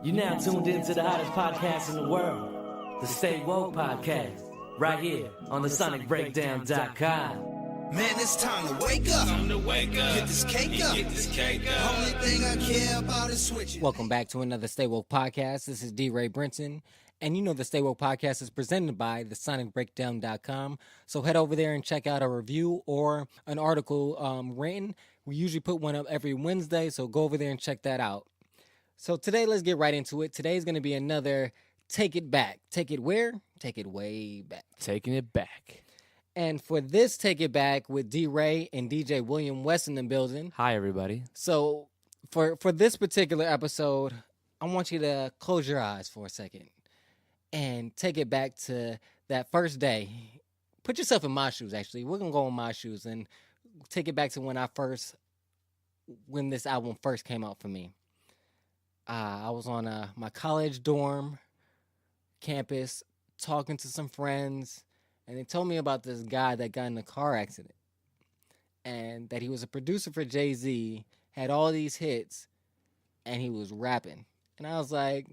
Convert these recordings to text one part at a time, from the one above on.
You're now tuned into the hottest podcast in the world, the Stay Woke Podcast, right here on TheSonicBreakdown.com. Man, it's time to wake up. Get this cake up. Only thing I care about is switching. Welcome back to another Stay Woke Podcast. This is DeRa Brinson. And you know the Stay Woke Podcast is presented by TheSonicBreakdown.com. So head over there and check out a review or an article written. We usually put one up every Wednesday, so go over there and check that out. So today, let's get right into it. Today's going to be another Take It Back. Take it where? Take it way back. Taking it back. And for this Take It Back with DeRa and DJ William Wes in the building. Hi, everybody. So for this particular episode, I want you to close your eyes for a second and take it back to that first day. Put yourself in my shoes, actually. We're going to go in my shoes and take it back to when this album first came out for me. I was on my college dorm campus talking to some friends, and they told me about this guy that got in a car accident and that he was a producer for Jay-Z, had all these hits, and he was rapping. And I was like,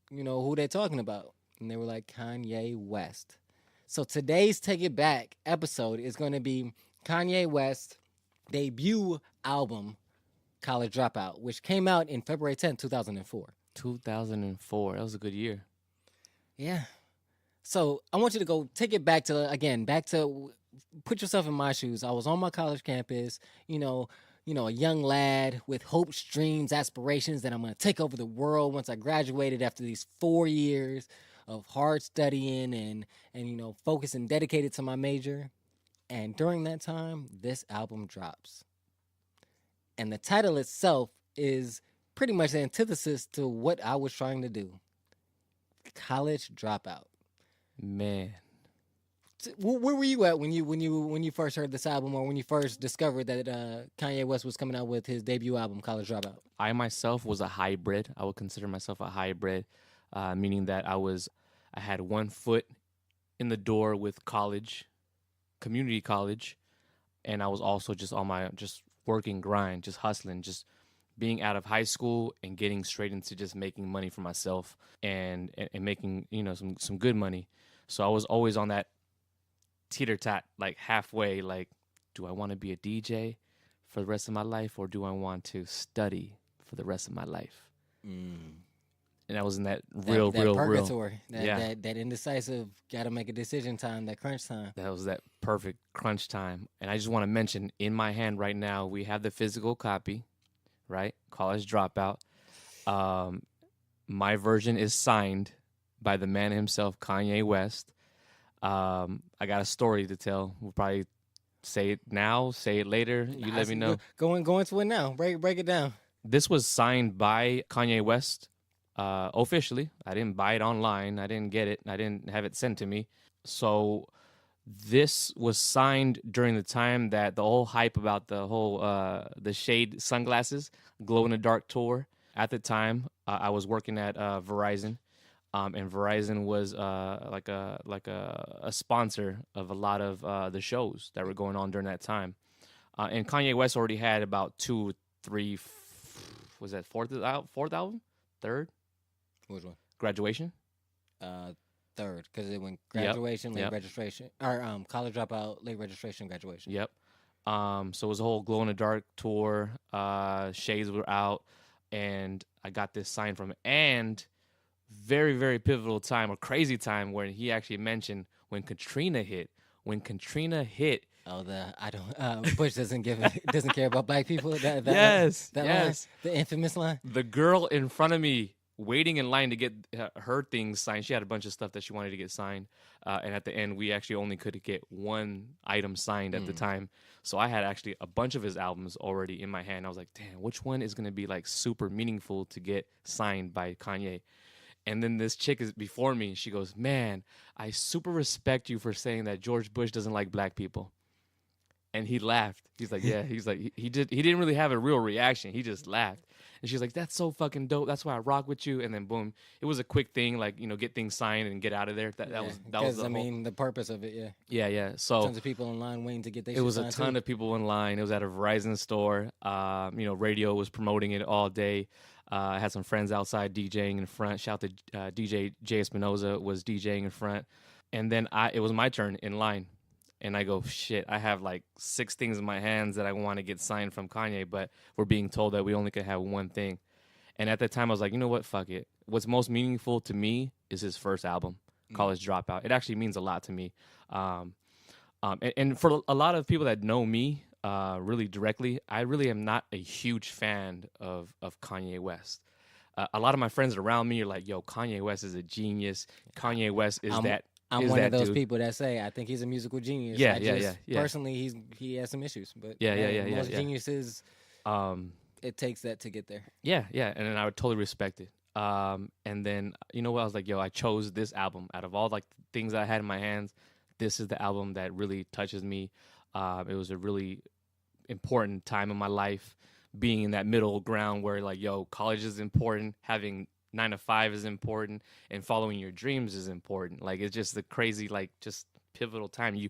you know, who they talking about? And they were like, Kanye West. So today's Take It Back episode is going to be Kanye West's debut album, College Dropout, which came out in February 10th, 2004. 2004. That was a good year. Yeah. So I want you to go take it back to put yourself in my shoes. I was on my college campus, you know, a young lad with hopes, dreams, aspirations that I'm going to take over the world once I graduated after these 4 years of hard studying and focused and dedicated to my major. And during that time, this album drops. And the title itself is pretty much the antithesis to what I was trying to do. College Dropout. Man. Where were you at when you first heard this album, or when you first discovered that Kanye West was coming out with his debut album, College Dropout? I myself was a hybrid. I would consider myself a hybrid, meaning that I had one foot in the door with college, community college, and I was also just on my working grind, just hustling, just being out of high school and getting straight into just making money for myself and making, some good money. So I was always on that teeter-tot, like halfway, like, do I want to be a DJ for the rest of my life, or do I want to study for the rest of my life? And I was in that real purgatory, that indecisive, got to make a decision time, that crunch time. That was that perfect crunch time. And I just want to mention, in my hand right now, we have the physical copy, right? College Dropout. My version is signed by the man himself, Kanye West. I got a story to tell. We'll probably say it now, say it later. You let me know. Go into it now. Break it down. This was signed by Kanye West. Officially. I didn't buy it online. I didn't get it. I didn't have it sent to me. So this was signed during the time that the whole hype about the whole the shade sunglasses, glow-in-the-dark tour. At the time, I was working at Verizon, and Verizon was like a sponsor of a lot of the shows that were going on during that time. And Kanye West already had about 2, 3, was that fourth album? Third? Which one? Graduation? Third, because it went graduation, late registration, or College Dropout, late registration, graduation. Yep. So it was a whole glow-in-the-dark tour. Shades were out, and I got this sign from it. And very, very pivotal time, or crazy time, where he actually mentioned when Katrina hit. Oh, Bush doesn't care about black people. Yes. Line, the infamous line. The girl in front of me, waiting in line to get her things signed. She had a bunch of stuff that she wanted to get signed. And at the end, we actually only could get one item signed at the time. So I had actually a bunch of his albums already in my hand. I was like, damn, which one is going to be like super meaningful to get signed by Kanye? And then this chick is before me. She goes, man, I super respect you for saying that George Bush doesn't like black people. And he laughed. He's like, yeah. He's like, he didn't really have a real reaction. He just laughed. And she's like, that's so fucking dope. That's why I rock with you. And then boom, it was a quick thing, like, get things signed and get out of there. That was the purpose of it. Yeah. So tons of people in line waiting to get their shit signed. It was a ton of people in line. It was at a Verizon store. Radio was promoting it all day. I had some friends outside DJing in front. Shout out to DJ J Espinoza was DJing in front. And then it was my turn in line. And I go, shit, I have like 6 things in my hands that I want to get signed from Kanye, but we're being told that we only could have one thing. And at that time, I was like, you know what? Fuck it. What's most meaningful to me is his first album, College Dropout. It actually means a lot to me. And for a lot of people that know me really directly, I really am not a huge fan of Kanye West. A lot of my friends around me are like, yo, Kanye West is a genius. Kanye West is that. I'm is one that of those dude. people that say I think he's a musical genius. Yeah. Personally, he has some issues, but most geniuses, it takes that to get there. Yeah, and then I would totally respect it. And then you know what? I was like, yo, I chose this album out of all like things I had in my hands. This is the album that really touches me. It was a really important time in my life, being in that middle ground where like, yo, college is important, having 9 to 5 is important, and following your dreams is important. Like, it's just the crazy, like, just pivotal time. You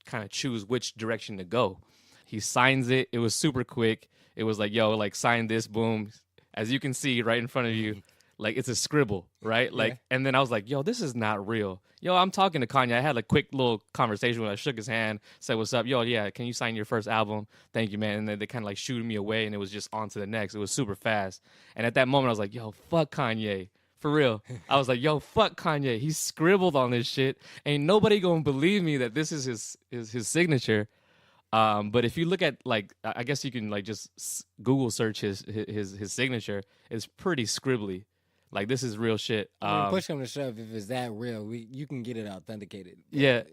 kind of choose which direction to go. He signs it. It was super quick. It was like, yo, like, sign this, boom. As you can see right in front of you, like, it's a scribble, right? Like, and then I was like, yo, this is not real. Yo, I'm talking to Kanye. I had a quick little conversation when I shook his hand, said, what's up? Yo, yeah, can you sign your first album? Thank you, man. And then they kind of like shooted me away, and it was just on to the next. It was super fast. And at that moment, I was like, yo, fuck Kanye. For real. I was like, yo, fuck Kanye. He scribbled on this shit. Ain't nobody gonna believe me that this is his signature. But if you look at, like, I guess you can like just Google search his signature. It's pretty scribbly. Like, this is real shit. I mean, push come to shove, if it's that real, you can get it authenticated. Yeah.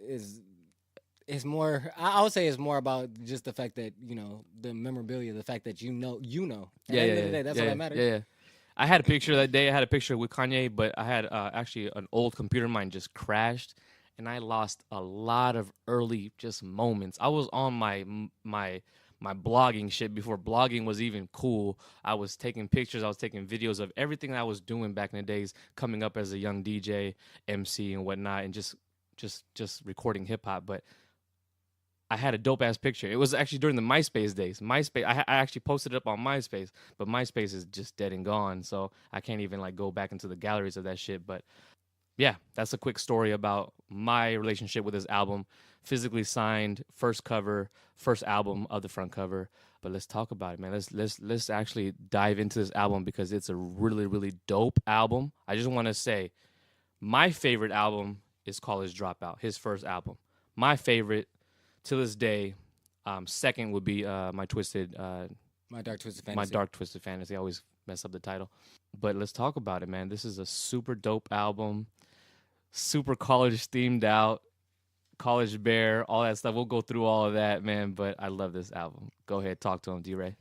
It's more, I would say it's more about just the fact that, you know, the memorabilia, the fact that you know. At the end of the day, that's all that matters. Yeah. I had a picture that day. I had a picture with Kanye, but I had actually an old computer of mine just crashed, and I lost a lot of early just moments. I was on my blogging shit before blogging was even cool. I was taking pictures, I was taking videos of everything I was doing back in the days, coming up as a young DJ, MC, and whatnot, and just recording hip hop. But I had a dope ass picture. It was actually during the MySpace days. I actually posted it up on MySpace, but MySpace is just dead and gone, so I can't even like go back into the galleries of that shit. But yeah, that's a quick story about my relationship with this album. Physically signed, first cover, first album of the front cover. But let's talk about it, man. Let's actually dive into this album because it's a really, really dope album. I just want to say, my favorite album is College Dropout, his first album. My favorite to this day. Second would be My Dark Twisted Fantasy. My Dark Twisted Fantasy. I always mess up the title. But let's talk about it, man. This is a super dope album. Super college themed out. College Bear, all that stuff. We'll go through all of that, man. But I love this album. Go ahead, talk to him, DeRa.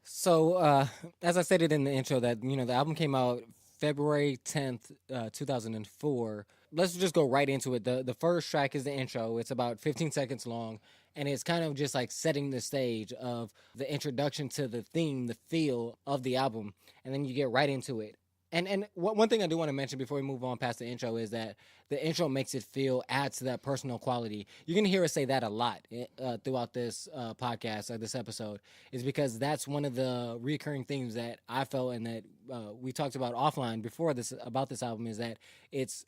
So, as I stated in the intro, that, you know, the album came out February 10th, 2004. Let's just go right into it. The first track is the intro. It's about 15 seconds long, and it's kind of just like setting the stage of the introduction to the theme, the feel of the album, and then you get right into it. And one thing I do want to mention before we move on past the intro is that the intro makes it feel, adds to that personal quality. You're going to hear us say that a lot throughout this podcast or this episode, is because that's one of the recurring things that I felt and that we talked about offline before this about this album, is that it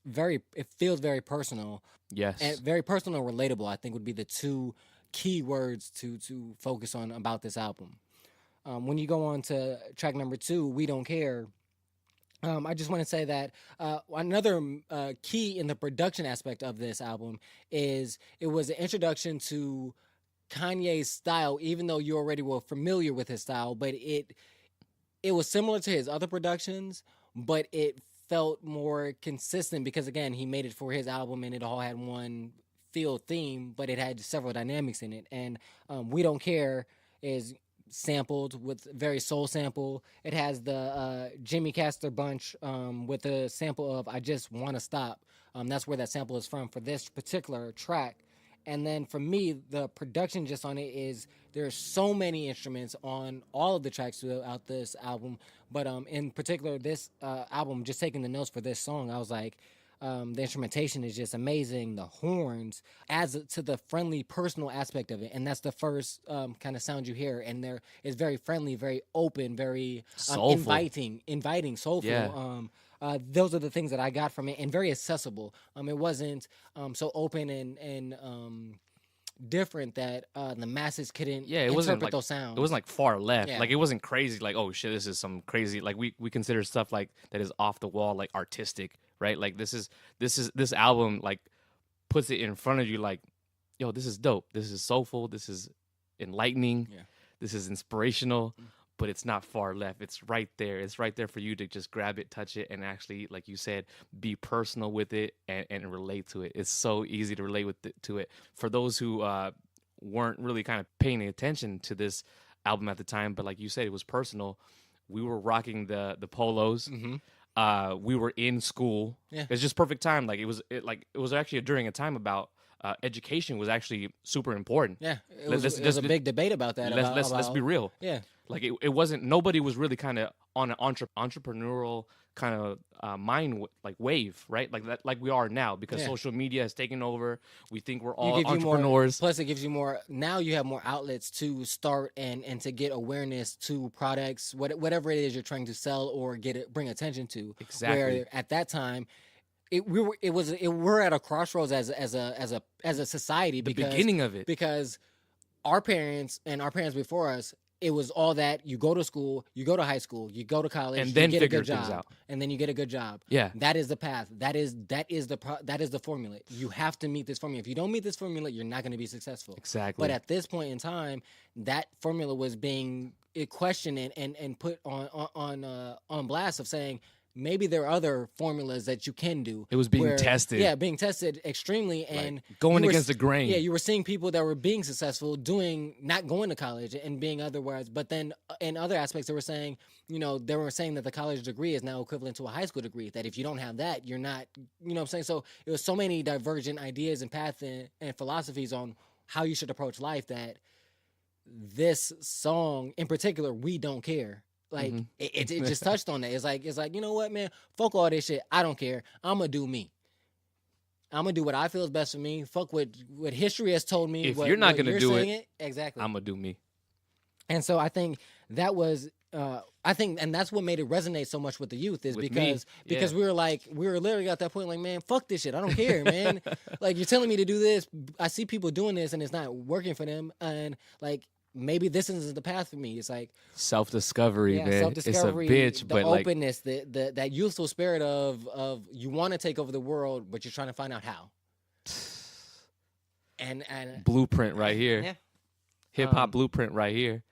feels very personal. Yes. And very personal and relatable, I think, would be the two key words to focus on about this album. When you go on to track number 2, We Don't Care, I just want to say that another key in the production aspect of this album is it was an introduction to Kanye's style, even though you already were familiar with his style, but it was similar to his other productions, but it felt more consistent because, again, he made it for his album and it all had one feel theme, but it had several dynamics in it. And We Don't Care is sampled with very soul sample. It has the Jimmy Castor Bunch with a sample of I Just Wanna Stop. That's where that sample is from for this particular track. And then for me, the production just on it is there's so many instruments on all of the tracks throughout this album. But in particular, this album, just taking the notes for this song, I was like, The instrumentation is just amazing. The horns adds to the friendly, personal aspect of it, and that's the first kind of sound you hear. And there is very friendly, very open, very Soulful. inviting, soulful. Yeah. Those are the things that I got from it, and very accessible. It wasn't so open and different that the masses couldn't Yeah, it wasn't interpret like those sounds. it wasn't like far left. Yeah. Like it wasn't crazy. Like, oh shit, this is some crazy. Like we consider stuff like that is off the wall, like artistic, right? Like this album like puts it in front of you, like, yo, this is dope. This is soulful. This is enlightening. Yeah. This is inspirational. But it's not far left. It's right there. It's right there for you to just grab it, touch it, and actually, like you said, be personal with it and relate to it. It's so easy to relate to it. For those who weren't really kind of paying attention to this album at the time, but like you said, it was personal. We were rocking the polos. We were in school. Yeah. It's just perfect time. Like it was actually during a time about education was actually super important. Yeah, it was a big debate about that. Let's be real. Yeah. Like it wasn't. Nobody was really kind of on an entrepreneurial kind of mind wave, right? Like that, like we are now, because social media has taken over. We think we're all entrepreneurs. Plus, it gives you more. Now you have more outlets to start and to get awareness to products, whatever it is you're trying to sell or bring attention to. Exactly. Where at that time, we're at a crossroads as a society. The because, beginning of it, because our parents and our parents before us, it was all that you go to school, you go to high school, you go to college, and then you get a figure good things job, out. and then you get a good job. Yeah, that is the path. That is the formula. You have to meet this formula. If you don't meet this formula, you're not going to be successful. Exactly. But at this point in time, that formula was being questioned and put on blast of saying, maybe there are other formulas that you can do. It was being tested. Yeah, being tested extremely, and going against the grain. Yeah, you were seeing people that were being successful, not going to college and being otherwise. But then in other aspects, they were saying that the college degree is now equivalent to a high school degree. That if you don't have that, you're not, what I'm saying? So it was so many divergent ideas and paths and philosophies on how you should approach life that this song in particular, We Don't Care. Like it just touched on that. It's like, you know what, man? Fuck all this shit. I don't care. I'm gonna do me. I'm gonna do what I feel is best for me. Fuck what history has told me. If you're not gonna do it, exactly. I'm gonna do me. And so I think that was, and that's what made it resonate so much with the youth is because we were literally at that point like, man, fuck this shit. I don't care, man. Like, you're telling me to do this. I see people doing this and it's not working for them, and like, maybe this isn't the path for me. It's like self-discovery, man. Self-discovery, it's a bitch, the but openness, that youthful spirit of you want to take over the world, but you're trying to find out how. And blueprint right here. Yeah. Hip hop blueprint right here.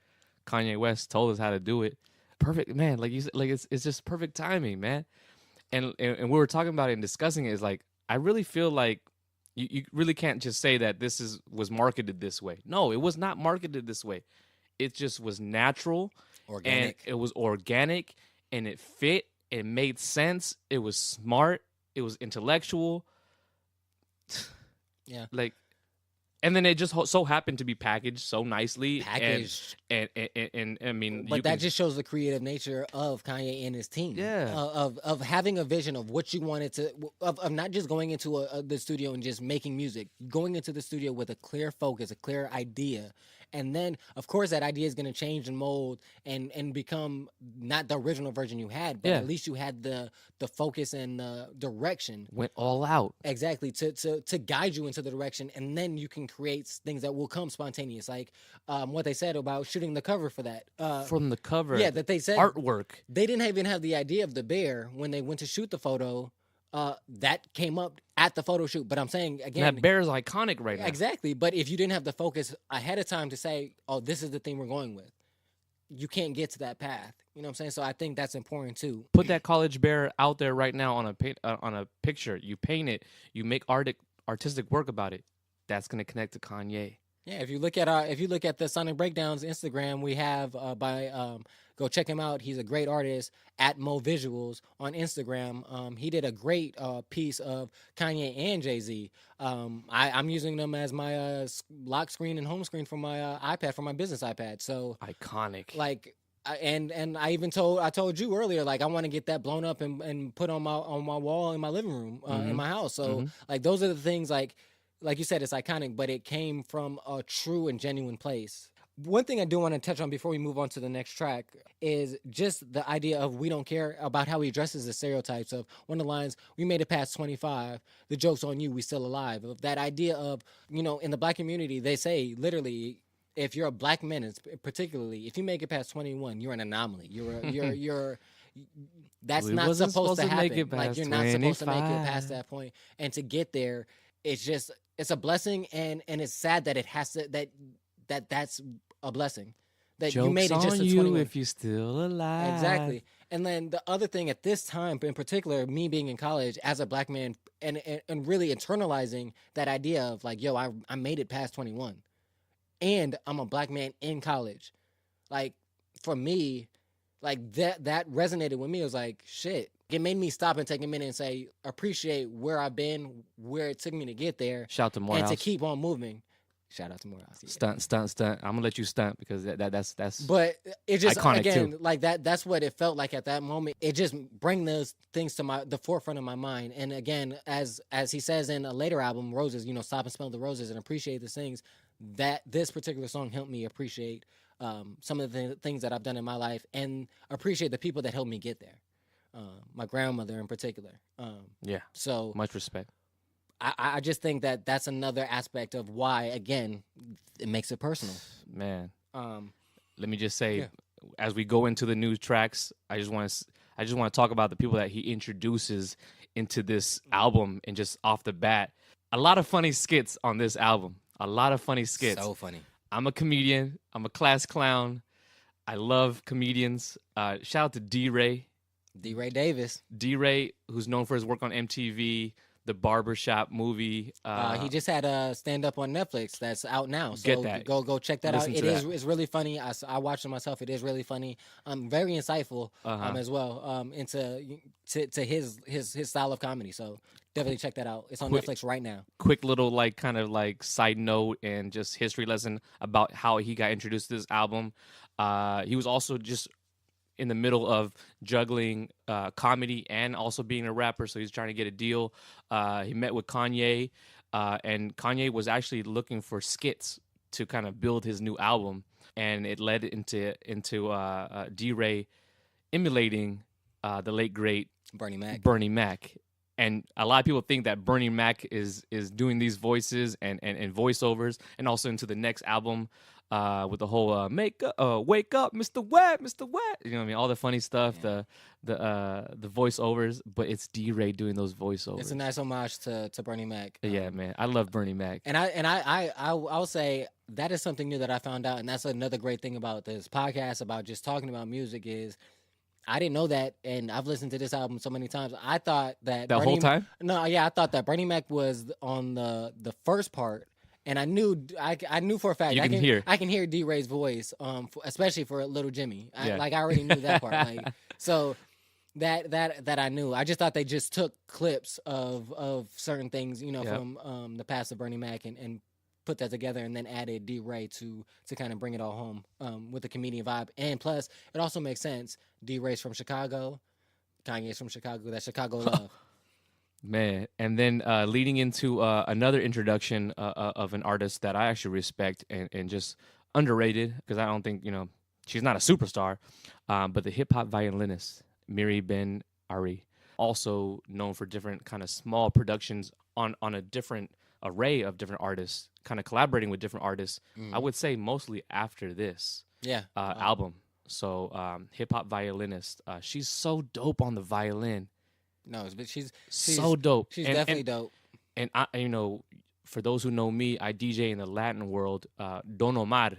Kanye West told us how to do it. Perfect, man. Like you said, like it's just perfect timing, man. And we were talking about it and discussing it. Is like, I really feel like you really can't just say that this was marketed this way. No, it was not marketed this way. It just was natural, organic. And it was organic, and it fit. It made sense. It was smart. It was intellectual. Yeah. Like, and then it just so happened to be packaged so nicely. And I mean, but that just shows the creative nature of Kanye and his team. Yeah. Of having a vision of what you wanted to, of not just going into the studio and just making music, going into the studio with a clear focus, a clear idea. And then, of course, that idea is going to change and mold and become not the original version you had, but at least you had the focus and the direction. Went all out. Exactly, to guide you into the direction, and then you can create things that will come spontaneous, like what they said about shooting the cover for that. From the cover. Yeah, that they said. Artwork. They didn't even have the idea of the bear when they went to shoot the photo. That came up at the photo shoot. But I'm saying, again, that bear is iconic right now. Exactly. But if you didn't have the focus ahead of time to say, oh, this is the thing we're going with, you can't get to that path. You know what I'm saying? So I think that's important too. Put that college bear out there right now on a picture. You paint it. You make artistic work about it. That's gonna connect to Kanye. Yeah, if you look at the Sonic Breakdown's Instagram, we have go check him out. He's a great artist at Mo Visuals on Instagram. He did a great piece of Kanye and Jay-Z. I'm using them as my lock screen and home screen for my iPad, for my business iPad. So iconic. Like, And I even told you earlier, like I want to get that blown up and put on my wall in my living room in my house. So like those are the things like you said, it's iconic, but it came from a true and genuine place. One thing I do want to touch on before we move on to the next track is just the idea of we don't care about how he addresses the stereotypes of one of the lines, we made it past 25, the joke's on you, we still alive. Of that idea of, in the black community, they say literally, if you're a black man, particularly, if you make it past 21, you're an anomaly. You're that's We not wasn't supposed to make happen. it Like past you're not supposed to make it 25. past that point. And to get there, it's a blessing, and it's sad that it has to that's a blessing that you made it just to 21. if you're still alive. Exactly. And then the other thing at this time, in particular, me being in college as a black man and really internalizing that idea of like, yo, I made it past 21 and I'm a black man in college. Like for me, like that resonated with me. It was like, shit. It made me stop and take a minute and say, appreciate where I've been, where it took me to get there. Shout out to Morehouse. And to keep on moving. Shout out to Morehouse. Yeah. Stunt. I'm gonna let you stunt because that's. But it just iconic again too. like that. That's what it felt like at that moment. It just bring those things to the forefront of my mind. And again, as he says in a later album, Roses, stop and smell the roses and appreciate the things. That this particular song helped me appreciate some of the things that I've done in my life and appreciate the people that helped me get there. My grandmother in particular. Yeah. So Much respect. I just think that that's another aspect of why, again, it makes it personal. Man. Let me just say, Yeah. as we go into the new tracks, I just want to talk about the people that he introduces into this album, and just off the bat, a lot of funny skits on this album. A lot of funny skits. So funny. I'm a comedian. I'm a class clown. I love comedians. Shout out to DeRa. DeRa Davis. DeRa, who's known for his work on MTV, the Barbershop movie. He just had a stand-up on Netflix that's out now. So Get that. Go check that out. Listen It to is that. it's really funny. I watched it myself. It is really funny. Very insightful as well. Into his style of comedy. So definitely check that out. It's on Netflix right now. Quick little kind of side note and just history lesson about how he got introduced to this album. He was also just in the middle of juggling comedy and also being a rapper, so he's trying to get a deal. He met with Kanye, and Kanye was actually looking for skits to kind of build his new album, and it led into DeRa emulating the late great Bernie Mac. And a lot of people think that Bernie Mac is doing these voices and voiceovers, and also into the next album with the whole wake up, Mr. Wet. You know what I mean? All the funny stuff, the voiceovers, but it's DeRa doing those voiceovers. It's a nice homage to Bernie Mac. Yeah, man, I love Bernie Mac. And I'll say that is something new that I found out, and that's another great thing about this podcast about just talking about music is I didn't know that, and I've listened to this album so many times. I thought that whole time? No, yeah, I thought that Bernie Mac was on the first part, and I knew for a fact I can hear DeRa's voice, especially for Little Jimmy. I already knew that part. So that I knew. I just thought they just took clips of certain things, from the past of Bernie Mac and put that together and then added DeRa to kind of bring it all home with the comedian vibe. And plus, it also makes sense. DeRa's from Chicago. Kanye's from Chicago. That's Chicago love. Man, and then leading into another introduction of an artist that I actually respect and just underrated, because I don't think, she's not a superstar, but the hip-hop violinist, Miri Ben Ari, also known for different kind of small productions on a different array of different artists, kind of collaborating with different artists. I would say mostly after this album. So hip-hop violinist, she's so dope on the violin. No, but she's so dope. She's definitely dope. And I, for those who know me, I DJ in the Latin world. Don Omar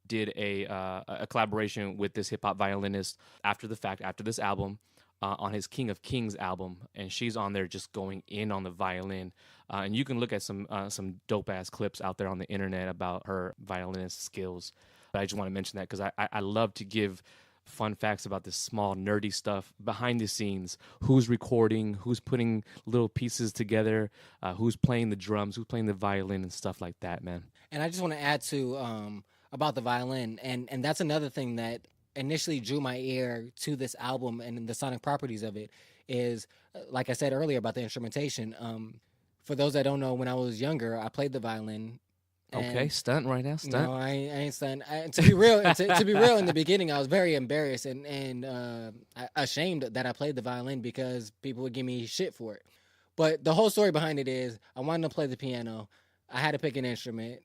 did a collaboration with this hip hop violinist after this album, on his King of Kings album, and she's on there just going in on the violin. And you can look at some dope ass clips out there on the internet about her violinist skills. But I just want to mention that because I love to give fun facts about this small nerdy stuff behind the scenes. Who's recording, who's putting little pieces together, who's playing the drums, who's playing the violin and stuff like that, man. And I just want to add to about the violin, and that's another thing that initially drew my ear to this album and the sonic properties of it is, like I said earlier about the instrumentation. For those that don't know, when I was younger, I played the violin. Okay, stunt right now, stunt. No, I ain't stunt. To be real, to be real, in the beginning, I was very embarrassed and ashamed that I played the violin because people would give me shit for it. But the whole story behind it is I wanted to play the piano. I had to pick an instrument.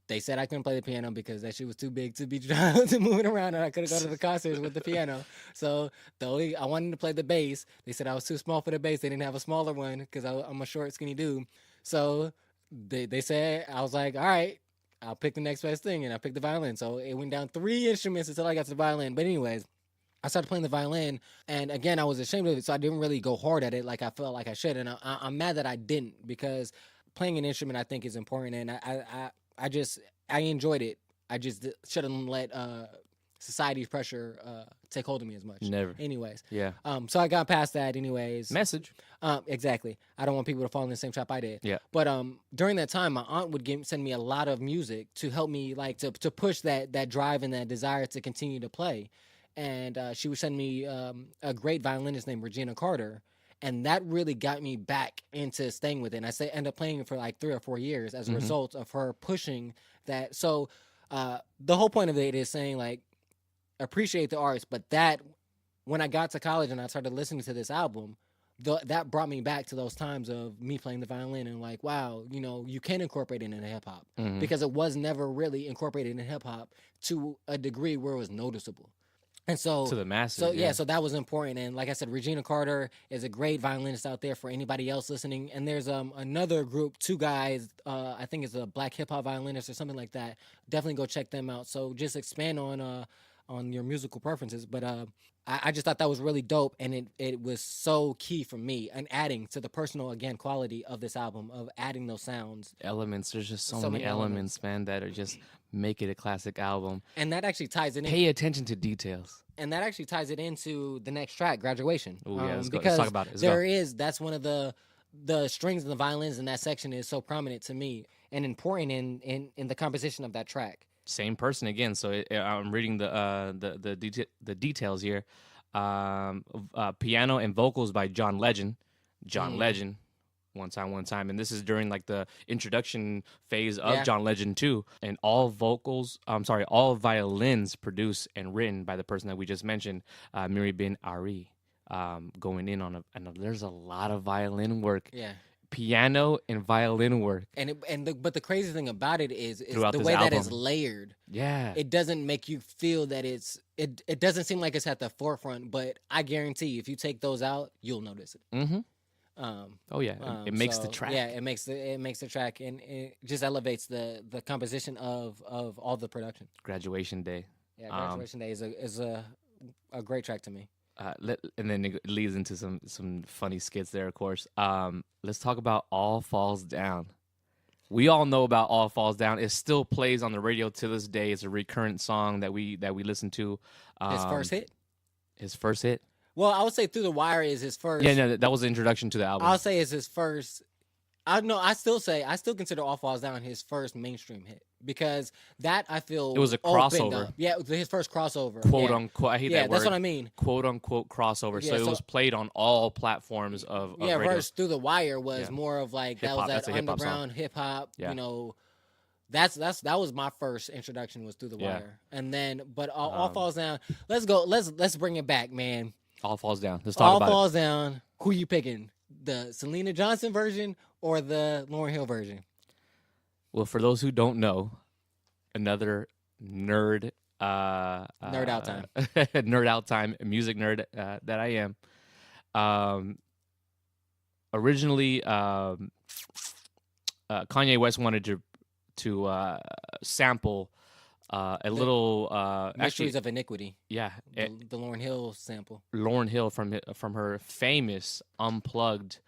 They said I couldn't play the piano because that shit was too big to be to moving around, and I couldn't go to the concerts with the piano. So I wanted to play the bass. They said I was too small for the bass. They didn't have a smaller one because I'm a short, skinny dude. So they said, I was like, all right, I'll pick the next best thing, and I picked the violin. So it went down 3 instruments until I got to the violin. But anyways, I started playing the violin, and again, I was ashamed of it, so I didn't really go hard at it like I felt like I should. And I'm mad that I didn't, because playing an instrument I think is important, and I enjoyed it. I just shouldn't let society's pressure take hold of me as much. Never. Anyways. Yeah. So I got past that anyways. Message. Exactly. I don't want people to fall in the same trap I did. Yeah. But during that time, my aunt would send me a lot of music to help me, like, to push that drive and that desire to continue to play. And she would send me a great violinist named Regina Carter. And that really got me back into staying with it. And I ended up playing it for like 3 or 4 years as a result of her pushing that. So the whole point of it is saying, like, appreciate the arts. But that, when I got to college and I started listening to this album, that brought me back to those times of me playing the violin and like, wow, you can incorporate it into hip hop. Because it was never really incorporated in hip hop to a degree where it was noticeable. And so to the masses. So that was important. And like I said, Regina Carter is a great violinist out there for anybody else listening. And there's another group, 2 guys, I think it's a black hip hop violinist or something like that. Definitely go check them out. So just expand on your musical preferences. But I just thought that was really dope, and it was so key for me, and adding to the personal, again, quality of this album, of adding those sounds. Elements. There's just so many elements, man, that are just make it a classic album. And that actually ties it in. Pay attention to details. And that actually ties it into the next track, Graduation. Oh, yeah, let's because talk about it. That's one of the strings and the violins in that section is so prominent to me and important in the composition of that track. Same person again. So I'm reading the details here. Piano and vocals by John Legend. Legend. One time. And this is during like the introduction phase of John Legend too. And all violins produced and written by the person that we just mentioned, Miri bin Ari. Going in on there's a lot of violin work. Yeah. Piano and violin work. But the crazy thing about it is the way album. that it's layered. Yeah. It doesn't make you feel that it doesn't seem like it's at the forefront, but I guarantee if you take those out, you'll notice it. Mm-hmm. It makes the track. Yeah, it makes the track, and it just elevates the composition of all the production. Graduation Day. Yeah, Graduation Day is a great track to me. And then it leads into some funny skits there, of course. Let's talk about All Falls Down. We all know about All Falls Down. It still plays on the radio to this day. It's a recurrent song that we listen to. His first hit? His first hit? Well, I would say Through the Wire is his first. Yeah, no, that was the introduction to the album. I'll say it's his first. I still consider All Falls Down his first mainstream hit, because that, I feel, it was a crossover. Yeah, it was his first crossover. Quote unquote. I hate that word. Yeah, that's what I mean. Quote unquote crossover. Yeah, so it was played on all platforms of radio. Versus Through the Wire was more of like hip-hop. That was that underground hip hop. Yeah. That was my first introduction, was Through the Wire, and then All Falls Down. Let's go. Let's bring it back, man. All Falls Down. Let's talk about it. All Falls Down. Who you picking? The Selena Johnson version or the Lauryn Hill version? Well, for those who don't know, another nerd out time. Nerd out time, music nerd that I am. Originally, Kanye West wanted to sample a little Mysteries of Iniquity. Yeah, the Lauryn Hill sample. Lauryn Hill from her famous Unplugged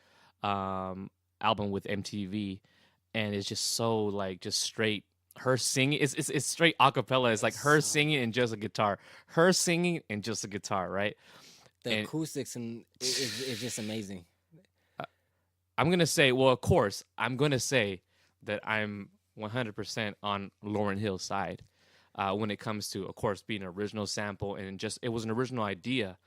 album with MTV, and it's just so like just straight her singing. It's straight acapella. It's like her singing and just a guitar. Her singing and just a guitar, right? The acoustics is just amazing. I'm gonna say, well, of course, I'm gonna say that I'm 100% on Lauryn Hill's side. when it comes to, of course, being an original sample and just it was an original idea.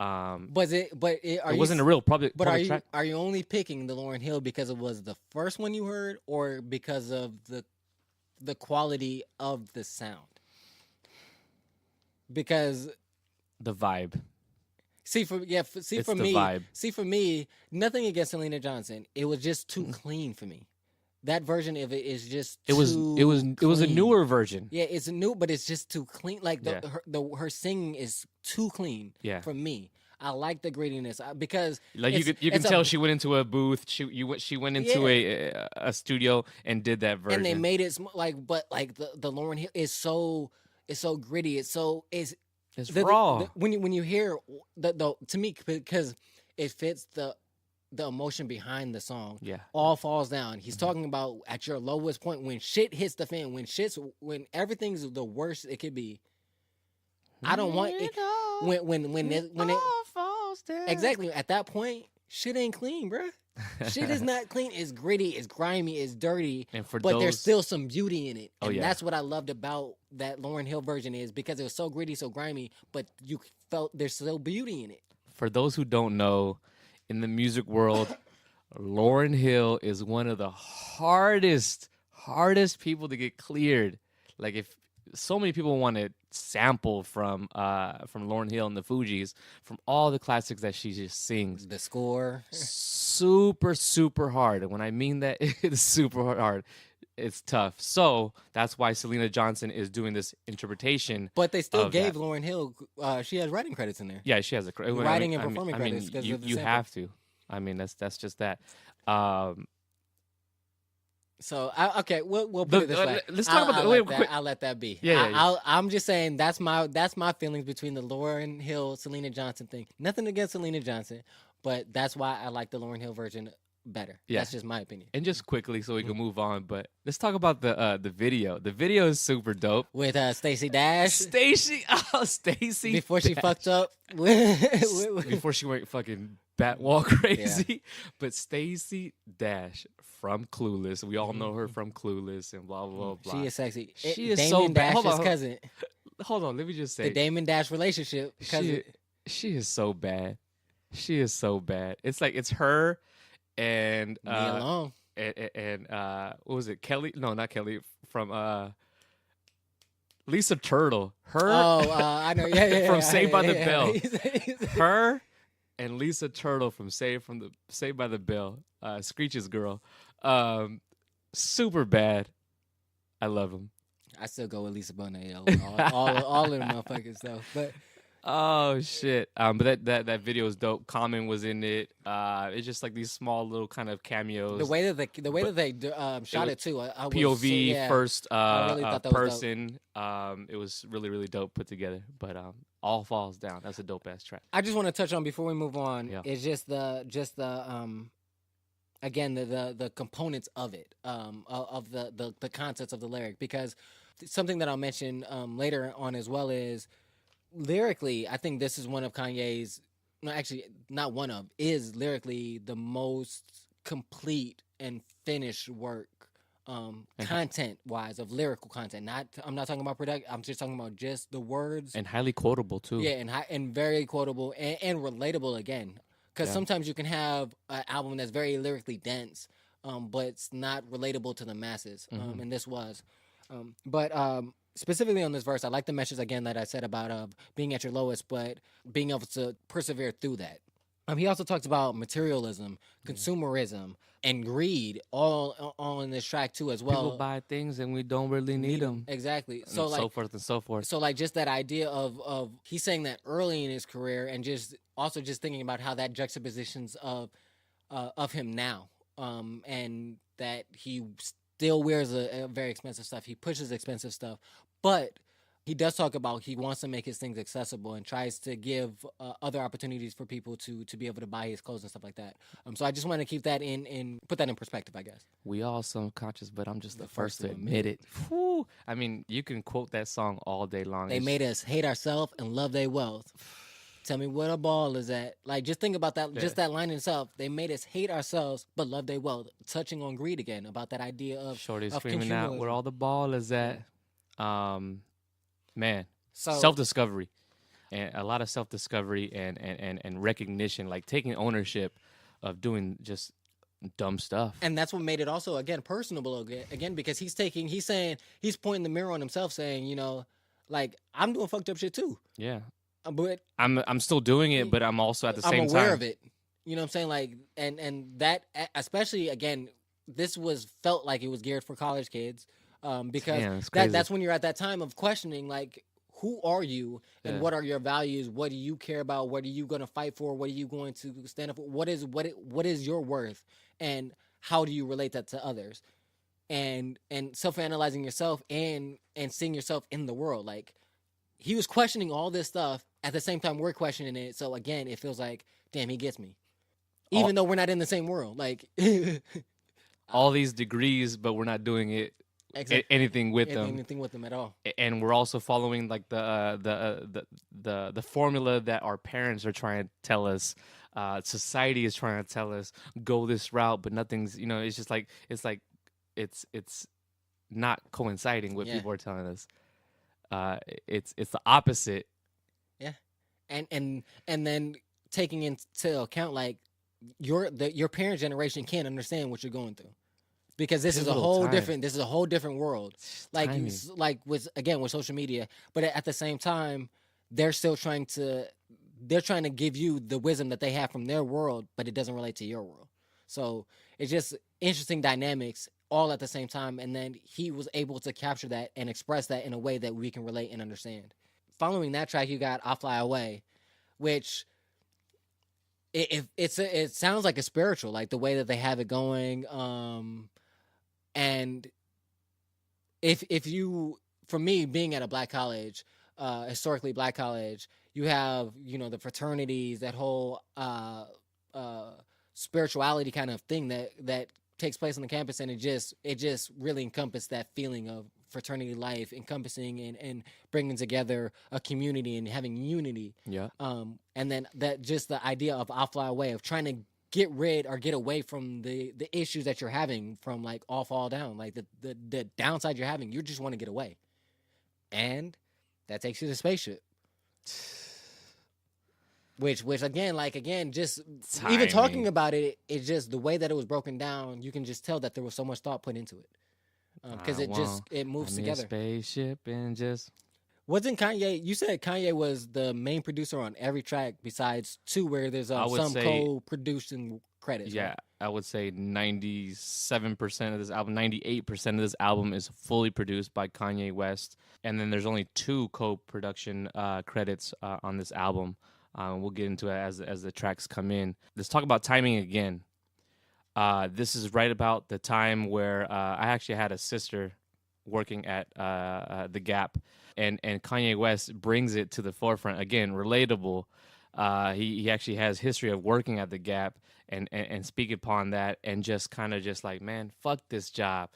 It wasn't a real public track. Are you only picking the Lauryn Hill because it was the first one you heard, or because of the quality of the sound? Because the vibe. For me, nothing against Selena Johnson. It was just too clean for me. That version of it is just it was a newer version. Yeah, it's new, but it's just too clean. Like her singing is too clean for me. I like the grittiness because like you can tell she went into a booth. She went into a studio and did that version. And they made it but the Lauryn Hill is so gritty. It's raw. When you hear the to me, because it fits the emotion behind the song. Yeah, all falls down. He's talking about at your lowest point, when shit hits the fan, when everything's the worst it could be. I don't want it when it falls down. Exactly, at that point, shit ain't clean, bruh. Shit is not clean. It's gritty. It's grimy. It's dirty. But there's still some beauty in it. And that's what I loved about that Lauryn Hill version, is because it was so gritty, so grimy, but you felt there's still beauty in it. For those who don't know, in the music world, Lauryn Hill is one of the hardest people to get cleared. Like, if so many people want to sample from Lauryn Hill and the Fugees, from all the classics that she just sings. The score. Super, super hard. And when I mean that, it's super hard. It's tough. So that's why Selena Johnson is doing this interpretation. But they still gave Lauryn Hill, she has writing credits in there. Yeah, she has writing and performing credits. You have to. I mean, that's just that. So we'll put it this way. Let's talk about the. I'll let that be. Yeah. I'm just saying that's my feelings between the Lauryn Hill Selena Johnson thing. Nothing against Selena Johnson, but that's why I like the Lauryn Hill version better. Yeah. That's just my opinion. And just quickly, so we can move on, but let's talk about the video. The video is super dope with Stacey Dash. Stacey before she fucked up. Before she went fucking Batwall crazy. Yeah. But Stacey Dash from Clueless, we all know her from Clueless and blah blah blah. She is sexy. She is Damon so bad. Dash's cousin. Hold on, let me just say the Damon Dash relationship. She is so bad. She is so bad. It's like it's her and Nia Long. And what was it? Kelly? No, not Kelly. From Lisa Turtle. Her. I know. Yeah. From Saved by the Bell. Her and Lisa Turtle from Saved by the Bell. Screech's girl. Super bad. I love them. I still go with Lisa Bonet. All of them motherfuckers though. But oh shit! But that video is dope. Common was in it. It's just like these small little kind of cameos. The way that they shot it too. I POV first I really thought that person. It was really really dope put together. But all falls down. That's a dope ass track. I just want to touch on before we move on. Yeah. It's just the again the components of it of the concepts of the lyric, because something that I'll mention later on as well is. Lyrically, I think this is one of Kanye's, is lyrically the most complete and finished work, content-wise, of lyrical content. I'm not talking about production. I'm just talking about just the words. And highly quotable, too. Yeah, and very quotable and relatable, again. Because sometimes you can have an album that's very lyrically dense, but it's not relatable to the masses, and this was. Specifically on this verse, I like the message again that I said about being at your lowest, but being able to persevere through that. He also talks about materialism, consumerism, and greed, all in this track too as well. People buy things and we don't really need them. Exactly. So forth and so forth. So like just that idea of he's saying that early in his career, and just thinking about how that juxtapositions of him now, and that he still wears a very expensive stuff. He pushes expensive stuff, but he does talk about he wants to make his things accessible and tries to give other opportunities for people to be able to buy his clothes and stuff like that. So I just want to keep that put that in perspective, I guess. We all subconscious, but I'm just the first to admit it. Whew. I mean, you can quote that song all day long. They made us hate ourselves and love their wealth. Tell me what a ball is that. Like, just think about that, just that line in itself. They made us hate ourselves, but love their wealth. Touching on greed again, about that idea of Shorty screaming out where all the ball is at. Man, So self-discovery. And a lot of self-discovery and recognition, like taking ownership of doing just dumb stuff. and that's what made it also again personable again because he's saying he's pointing the mirror on himself, saying, you know, like I'm doing fucked up shit too, Yeah. but I'm still doing it, but I'm also at the same I'm aware time of it. You know what I'm saying? Like, and that especially again, this felt like it was geared for college kids, because Damn, it's crazy. that's when you're at that time of questioning, like, who are you and Yeah. what are your values? What do you care about? What are you going to fight for? What are you going to stand up for? What is your worth, and how do you relate that to others? And self-analyzing yourself and seeing yourself in the world. Like, he was questioning all this stuff at the same time we're questioning it. So again, it feels like, damn, he gets me. Even though we're not in the same world. Like all these degrees, but we're not doing it exactly. anything with them. Anything with them at all. And we're also following like the formula that our parents are trying to tell us. Society is trying to tell us go this route, but nothing's. You know, it's just like it's not coinciding with Yeah. people are telling us. It's the opposite. Yeah, and then taking into account like your parents' generation can't understand what you're going through. Because this is a Pivotal whole time. different world. Like Timing. with social media, but at the same time, they're still trying to give you the wisdom that they have from their world, but it doesn't relate to your world. So it's just interesting dynamics all at the same time, and then he was able to capture that and express that in a way that we can relate and understand. Following that track, you got "I Fly Away," which it sounds like a spiritual, like the way that they have it going. And if you, for me, being at a black college, historically black college, you have, you know, the fraternities, that whole spirituality kind of thing that takes place on the campus, and it just really encompassed that feeling of fraternity life, encompassing and bringing together a community and having unity. Yeah. And then that just the idea of "I'll fly away," of trying to get rid or get away from the issues that you're having from like all fall down, like the downside you're having. You just want to get away, and that takes you to spaceship. Which again, just even talking Timing. about it, it's just the way that it was broken down. You can just tell that there was so much thought put into it, because it moves together. A spaceship and just. Wasn't Kanye? You said Kanye was the main producer on every track besides two, where there's some co-producing credits. Yeah, right? I would say 97% of this album, 98% of this album is fully produced by Kanye West, and then there's only 2 co-production credits on this album. We'll get into it as the tracks come in. Let's talk about timing again. This is right about the time where I actually had a sister working at the Gap, and Kanye West brings it to the forefront. Again, relatable. He actually has history of working at the Gap and speak upon that, and just kind of just like, man, fuck this job,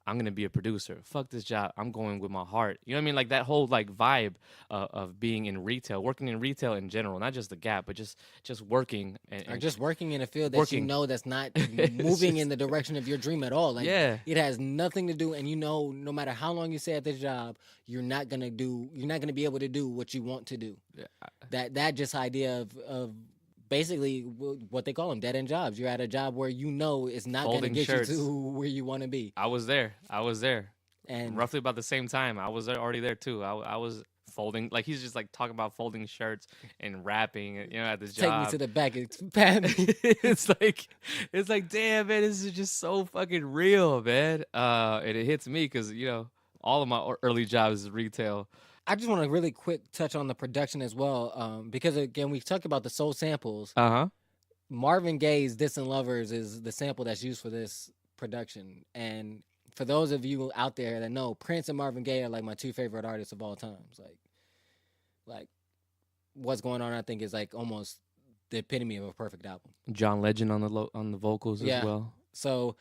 I'm gonna be a producer. Fuck this job, I'm going with my heart. You know what I mean? Like that whole like vibe of being in retail, working in retail in general, not just the Gap, but just working or just working in a field that you know that's not moving in the direction of your dream at all. Like, Yeah. it has nothing to do, and you know, no matter how long you stay at this job, you're not gonna be able to do what you want to do. Yeah. That just idea of basically what they call them dead end jobs. You're at a job where you know it's not going to Folding get shirts. you to where you want to be. I was there. And Roughly about the same time. I was already there too. I was folding, like he's just like talking about folding shirts and rapping, you know, at this take job. me to the back and pat me. it's like, damn, man, this is just so fucking real, man. And it hits me because, you know, all of my early jobs is retail. I just want to really quick touch on the production as well, because again, we talked about the soul samples. Marvin Gaye's "Distant Lovers" is the sample that's used for this production. And for those of you out there that know, Prince and Marvin Gaye are like my 2 favorite artists of all times. Like what's going on, I think, is like almost the epitome of a perfect album. John Legend on the vocals as well. So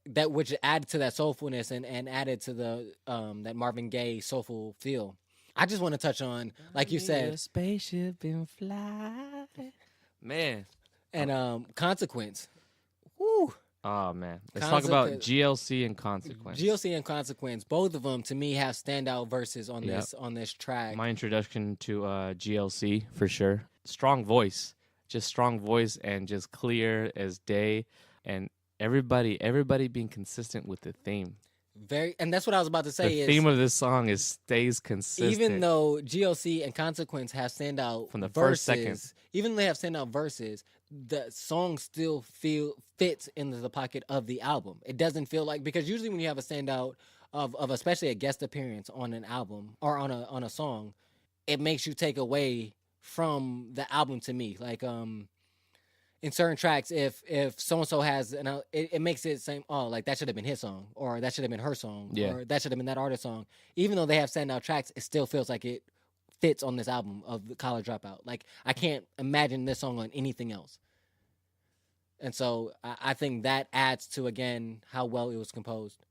that which added to that soulfulness and added to the that Marvin Gaye soulful feel. I just want to touch on, like you said, a spaceship and fly, man. And Consequence. Woo. Oh man, let's talk about GLC and Consequence. GLC and Consequence, both of them to me have standout verses on this track. My introduction to GLC for sure. Strong voice, just strong voice, and just clear as day, and everybody being consistent with the theme. And that's what I was about to say. The theme of this song stays consistent. Even though GLC and Consequence have standout from the verses, first second, even though they have standout verses, the song still fits into the pocket of the album. It doesn't feel like, because usually when you have a standout of especially a guest appearance on an album or on a song, it makes you take away from the album. To me, like in certain tracks, if so and so has, it makes it seem, oh, like that should have been his song, or that should have been her song, or that should have been that artist's song. Even though they have standout tracks, it still feels like it fits on this album of the College Dropout. Like, I can't imagine this song on anything else. And so I think that adds to, again, how well it was composed.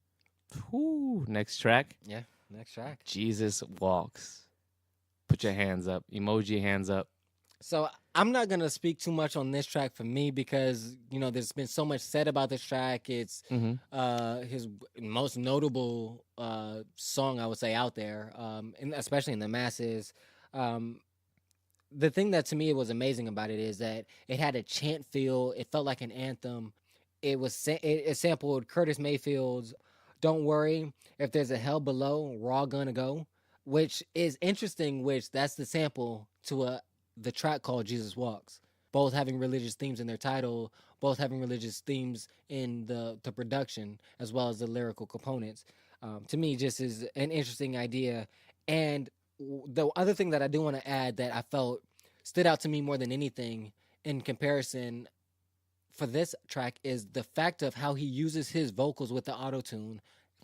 Whew. Next track. Yeah, next track. Jesus Walks. Put your hands up. Emoji hands up. So I'm not going to speak too much on this track for me because, there's been so much said about this track. It's his most notable song, I would say, out there, and especially in the masses. The thing that to me was amazing about it is that it had a chant feel. It felt like an anthem. It sampled Curtis Mayfield's "Don't Worry, If There's a Hell Below, We're All Gonna Go," which is interesting, which that's the sample to the track called Jesus Walks, both having religious themes in their title, both having religious themes in the production, as well as the lyrical components. To me, just is an interesting idea. And the other thing that I do want to add that I felt stood out to me more than anything in comparison for this track is the fact of how he uses his vocals with the auto-tune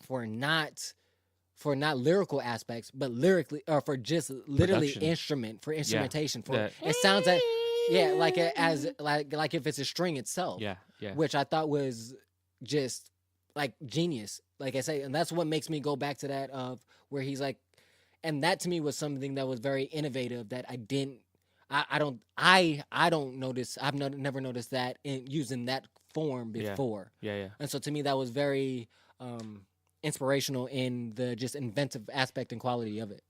for not lyrical aspects, but lyrically, or for just literally instrumentation. It sounds like like if it's a string itself. Yeah. Which I thought was just like genius. Like I say, and that's what makes me go back to that of where he's like, and that to me was something that was very innovative that I don't notice. I've never noticed that in using that form before. Yeah. And so to me, that was very inspirational in the just inventive aspect and quality of it.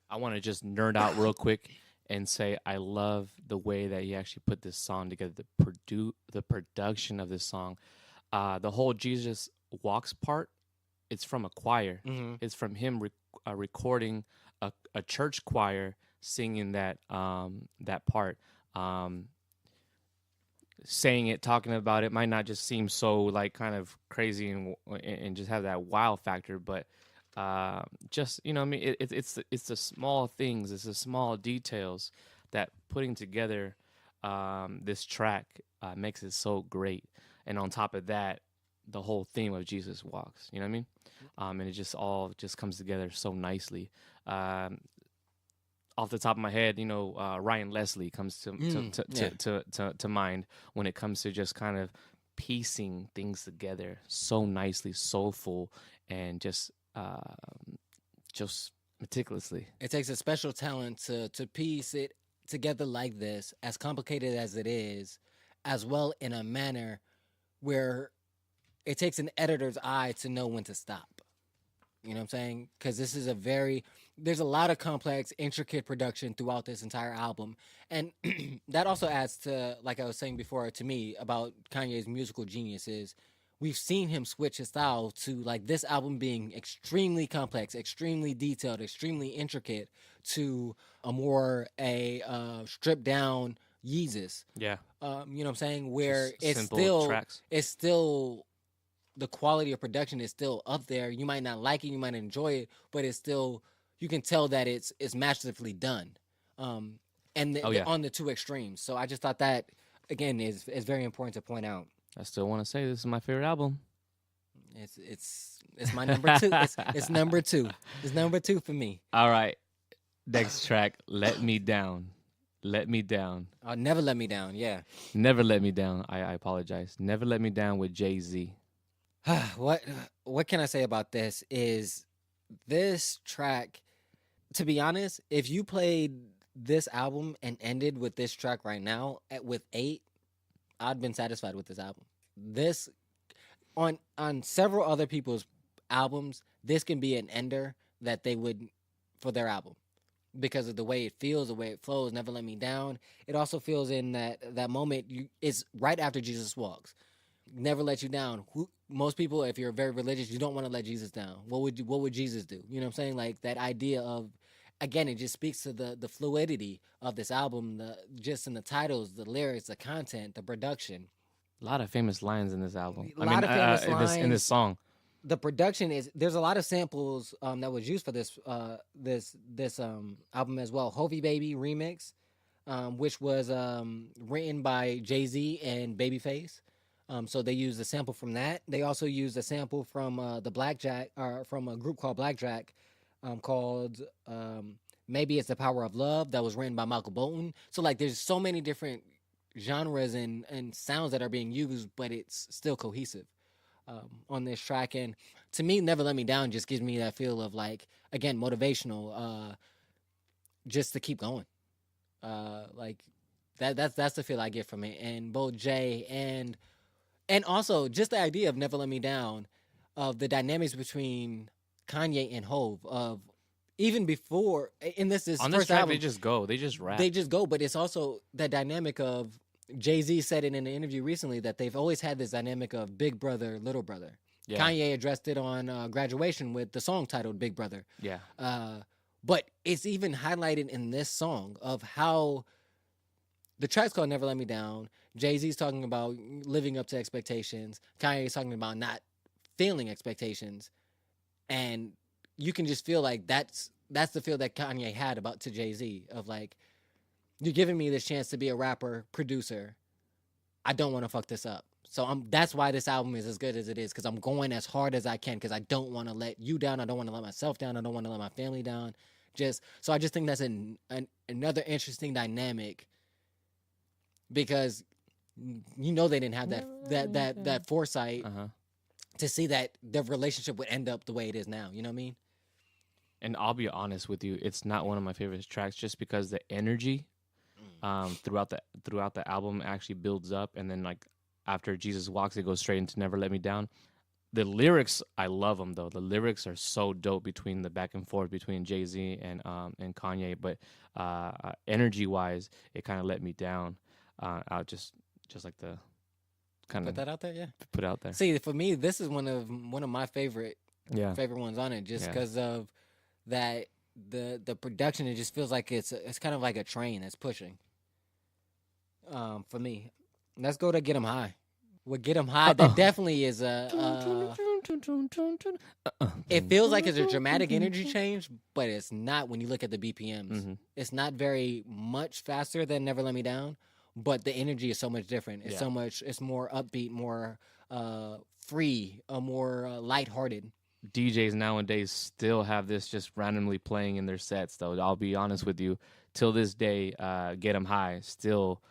I want to just nerd out real quick and say I love the way that he actually put this song together. The production of this song, the whole Jesus Walks part, it's from a choir. Mm-hmm. It's from him recording a church choir singing that part. Saying it, talking about it might not just seem so like kind of crazy and just have that wow factor, but just it's the small things, it's the small details that putting together this track makes it so great. And on top of that, the whole theme of Jesus Walks, you know what I mean? And it just all just comes together so nicely. Off the top of my head, Ryan Leslie comes to mind when it comes to just kind of piecing things together so nicely, soulful, and just meticulously. It takes a special talent to piece it together like this, as complicated as it is, as well in a manner where it takes an editor's eye to know when to stop. You know what I'm saying? Because this is there's a lot of complex, intricate production throughout this entire album. And that also adds to, like I was saying before, to me, about Kanye's musical genius is we've seen him switch his style to, like, this album being extremely complex, extremely detailed, extremely intricate, to a more stripped down Yeezus. Yeah. You know what I'm saying? Where Just it's simple tracks. The quality of production is still up there. You might not like it, you might enjoy it, but it's still, you can tell that it's masterfully done. On the two extremes. So I just thought that, again, is very important to point out. I still want to say this is my favorite album. It's my number two. It's number two. It's number two for me. All right. Next track, Let Me Down. Let Me Down. Never Let Me Down, yeah. Never Let Me Down. I apologize. Never Let Me Down with Jay-Z. What can I say about this is this track, to be honest, if you played this album and ended with this track right now with 8, I'd been satisfied with this album. This on several other people's albums, this can be an ender that they would for their album because of the way it feels, the way it flows. Never Let Me Down. It also feels in that moment. It's right after Jesus walks. Never Let You Down. Most people, if you're very religious, you don't want to let Jesus down. What would Jesus do? You know what I'm saying? Like that idea of, again, it just speaks to the fluidity of this album, just in the titles, the lyrics, the content, the production. A lot of famous lines in this album. A lot of famous in this lines. song. The production there's a lot of samples that was used for this album as well. Hovey Baby remix, which was written by Jay-Z and Babyface. So they used a sample from that. They also used a sample from the Blackjack, or from a group called Blackjack, called Maybe It's the Power of Love, that was written by Michael Bolton. So like there's so many different genres and sounds that are being used, but it's still cohesive on this track. And to me, Never Let Me Down just gives me that feel of, like, again, motivational, just to keep going. Like that's the feel I get from it. And both Jay and also just the idea of Never Let Me Down, of the dynamics between Kanye and Hov, of even before in this on first this track, album, they just rap. they just go. But it's also that dynamic of, Jay-Z said it in an interview recently, that they've always had this dynamic of big brother, little brother. Yeah. Kanye addressed it on Graduation with the song titled Big Brother. Yeah. But it's even highlighted in this song of how the track's called Never Let Me Down. Jay-Z's talking about living up to expectations. Kanye's talking about not failing expectations. And you can just feel like that's the feel that Kanye had to Jay-Z, of like, you're giving me this chance to be a rapper, producer. I don't want to fuck this up. So that's why this album is as good as it is, because I'm going as hard as I can, because I don't want to let you down. I don't want to let myself down. I don't want to let my family down. So I just think that's another interesting dynamic, because they didn't have that foresight to see that their relationship would end up the way it is now. You know what I mean? And I'll be honest with you, it's not one of my favorite tracks, just because the energy throughout the album actually builds up, and then like after Jesus Walks, it goes straight into Never Let Me Down. The lyrics, I love them though. The lyrics are so dope between the back and forth between Jay-Z and Kanye, but energy wise, it kind of let me down. I'll just like the kind of put that out there, yeah. Put out there. See, for me, this is one of my favorite ones on it, just because of that the production. It just feels like it's kind of like a train that's pushing. For me, let's go to Get 'Em High. With Get 'Em High, that definitely is it feels like it's a dramatic energy change, but it's not when you look at the BPMs. Mm-hmm. It's not very much faster than Never Let Me Down, but the energy is so much different. It's it's more upbeat, more free, more lighthearted. DJs nowadays still have this just randomly playing in their sets, though. I'll be honest with you. Till this day, Get 'Em High still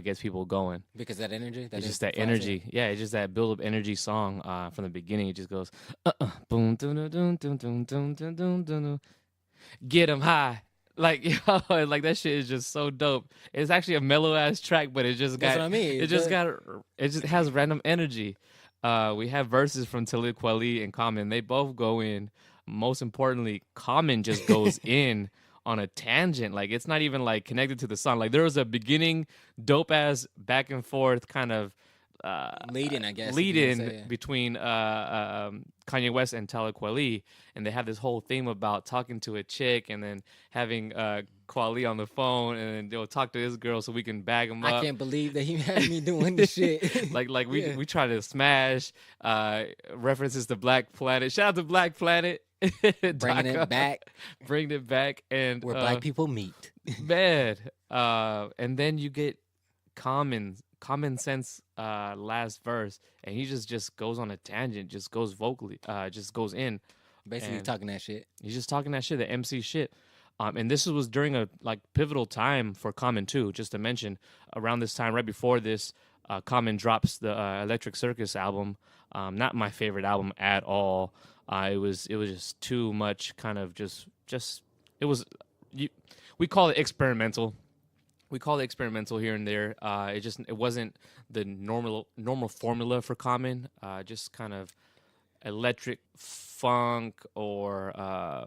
gets people going. Because that energy? It's just that energy. Yeah, it's just that build-up energy song from the beginning. It just goes, boom, dun dun dun dun dun dun dun dun dun. Get 'em high. Like, like that shit is just so dope. It's actually a mellow-ass track, but it just got... That's what I mean. It just has random energy. We have verses from Talib Kweli and Common. They both go in. Most importantly, Common just goes in on a tangent. Like, it's not even like connected to the song. Like, there was a beginning dope ass back and forth kind of lead-in, I guess. Lead-in between Kanye West and Talib Kweli, and they have this whole theme about talking to a chick and then having Kweli on the phone, and then they'll talk to this girl so we can bag him up. I can't believe that he had me doing this shit. like we try to smash references to Black Planet. Shout out to Black Planet. Bringing it back, and where black people meet. Man, and then you get Common Sense last verse, and he just goes on a tangent, just goes vocally, just goes in. Basically talking that shit. He's just talking that shit, the MC shit. And this was during a pivotal time for Common too. Just to mention, around this time, right before this, Common drops the Electric Circus album. Not my favorite album at all. It was just too much, kind of just it was. We call it experimental. we call it experimental here and there. It wasn't the normal formula for Common. Just kind of electric funk or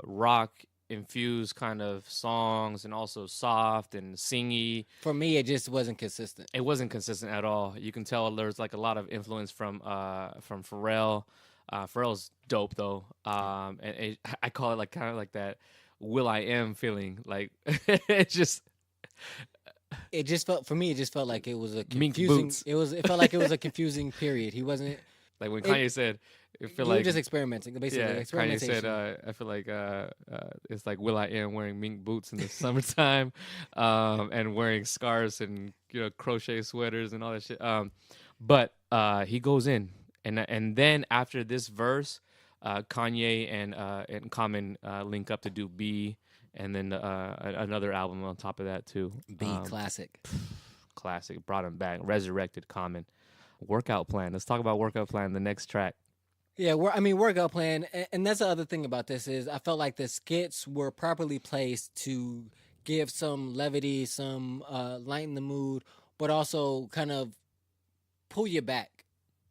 rock infused kind of songs, and also soft and singy. For me, it just wasn't consistent. It wasn't consistent at all. You can tell there's like a lot of influence from Pharrell. Pharrell's dope though, and I call it like kind of like that Will.I.am feeling. Like it just felt, for me, it just felt like it was a Mink confusing. boots. It felt like it was a confusing period. He wasn't. like when Kanye said, "It feel You were like just experimenting, basically. yeah." Kanye Experimentation. said, "I feel like it's like Will.I.am wearing mink boots in the summertime, and wearing scarves and crochet sweaters and all that shit." But he goes in, and then after this verse, Kanye and Common link up to do B, and then another album on top of that too. B classic. Classic, brought him back, resurrected Common. Workout Plan. Let's talk about Workout Plan, the next track. Yeah, Workout Plan, and that's the other thing about this is I felt like the skits were properly placed to give some levity, some lighten the mood, but also kind of pull you back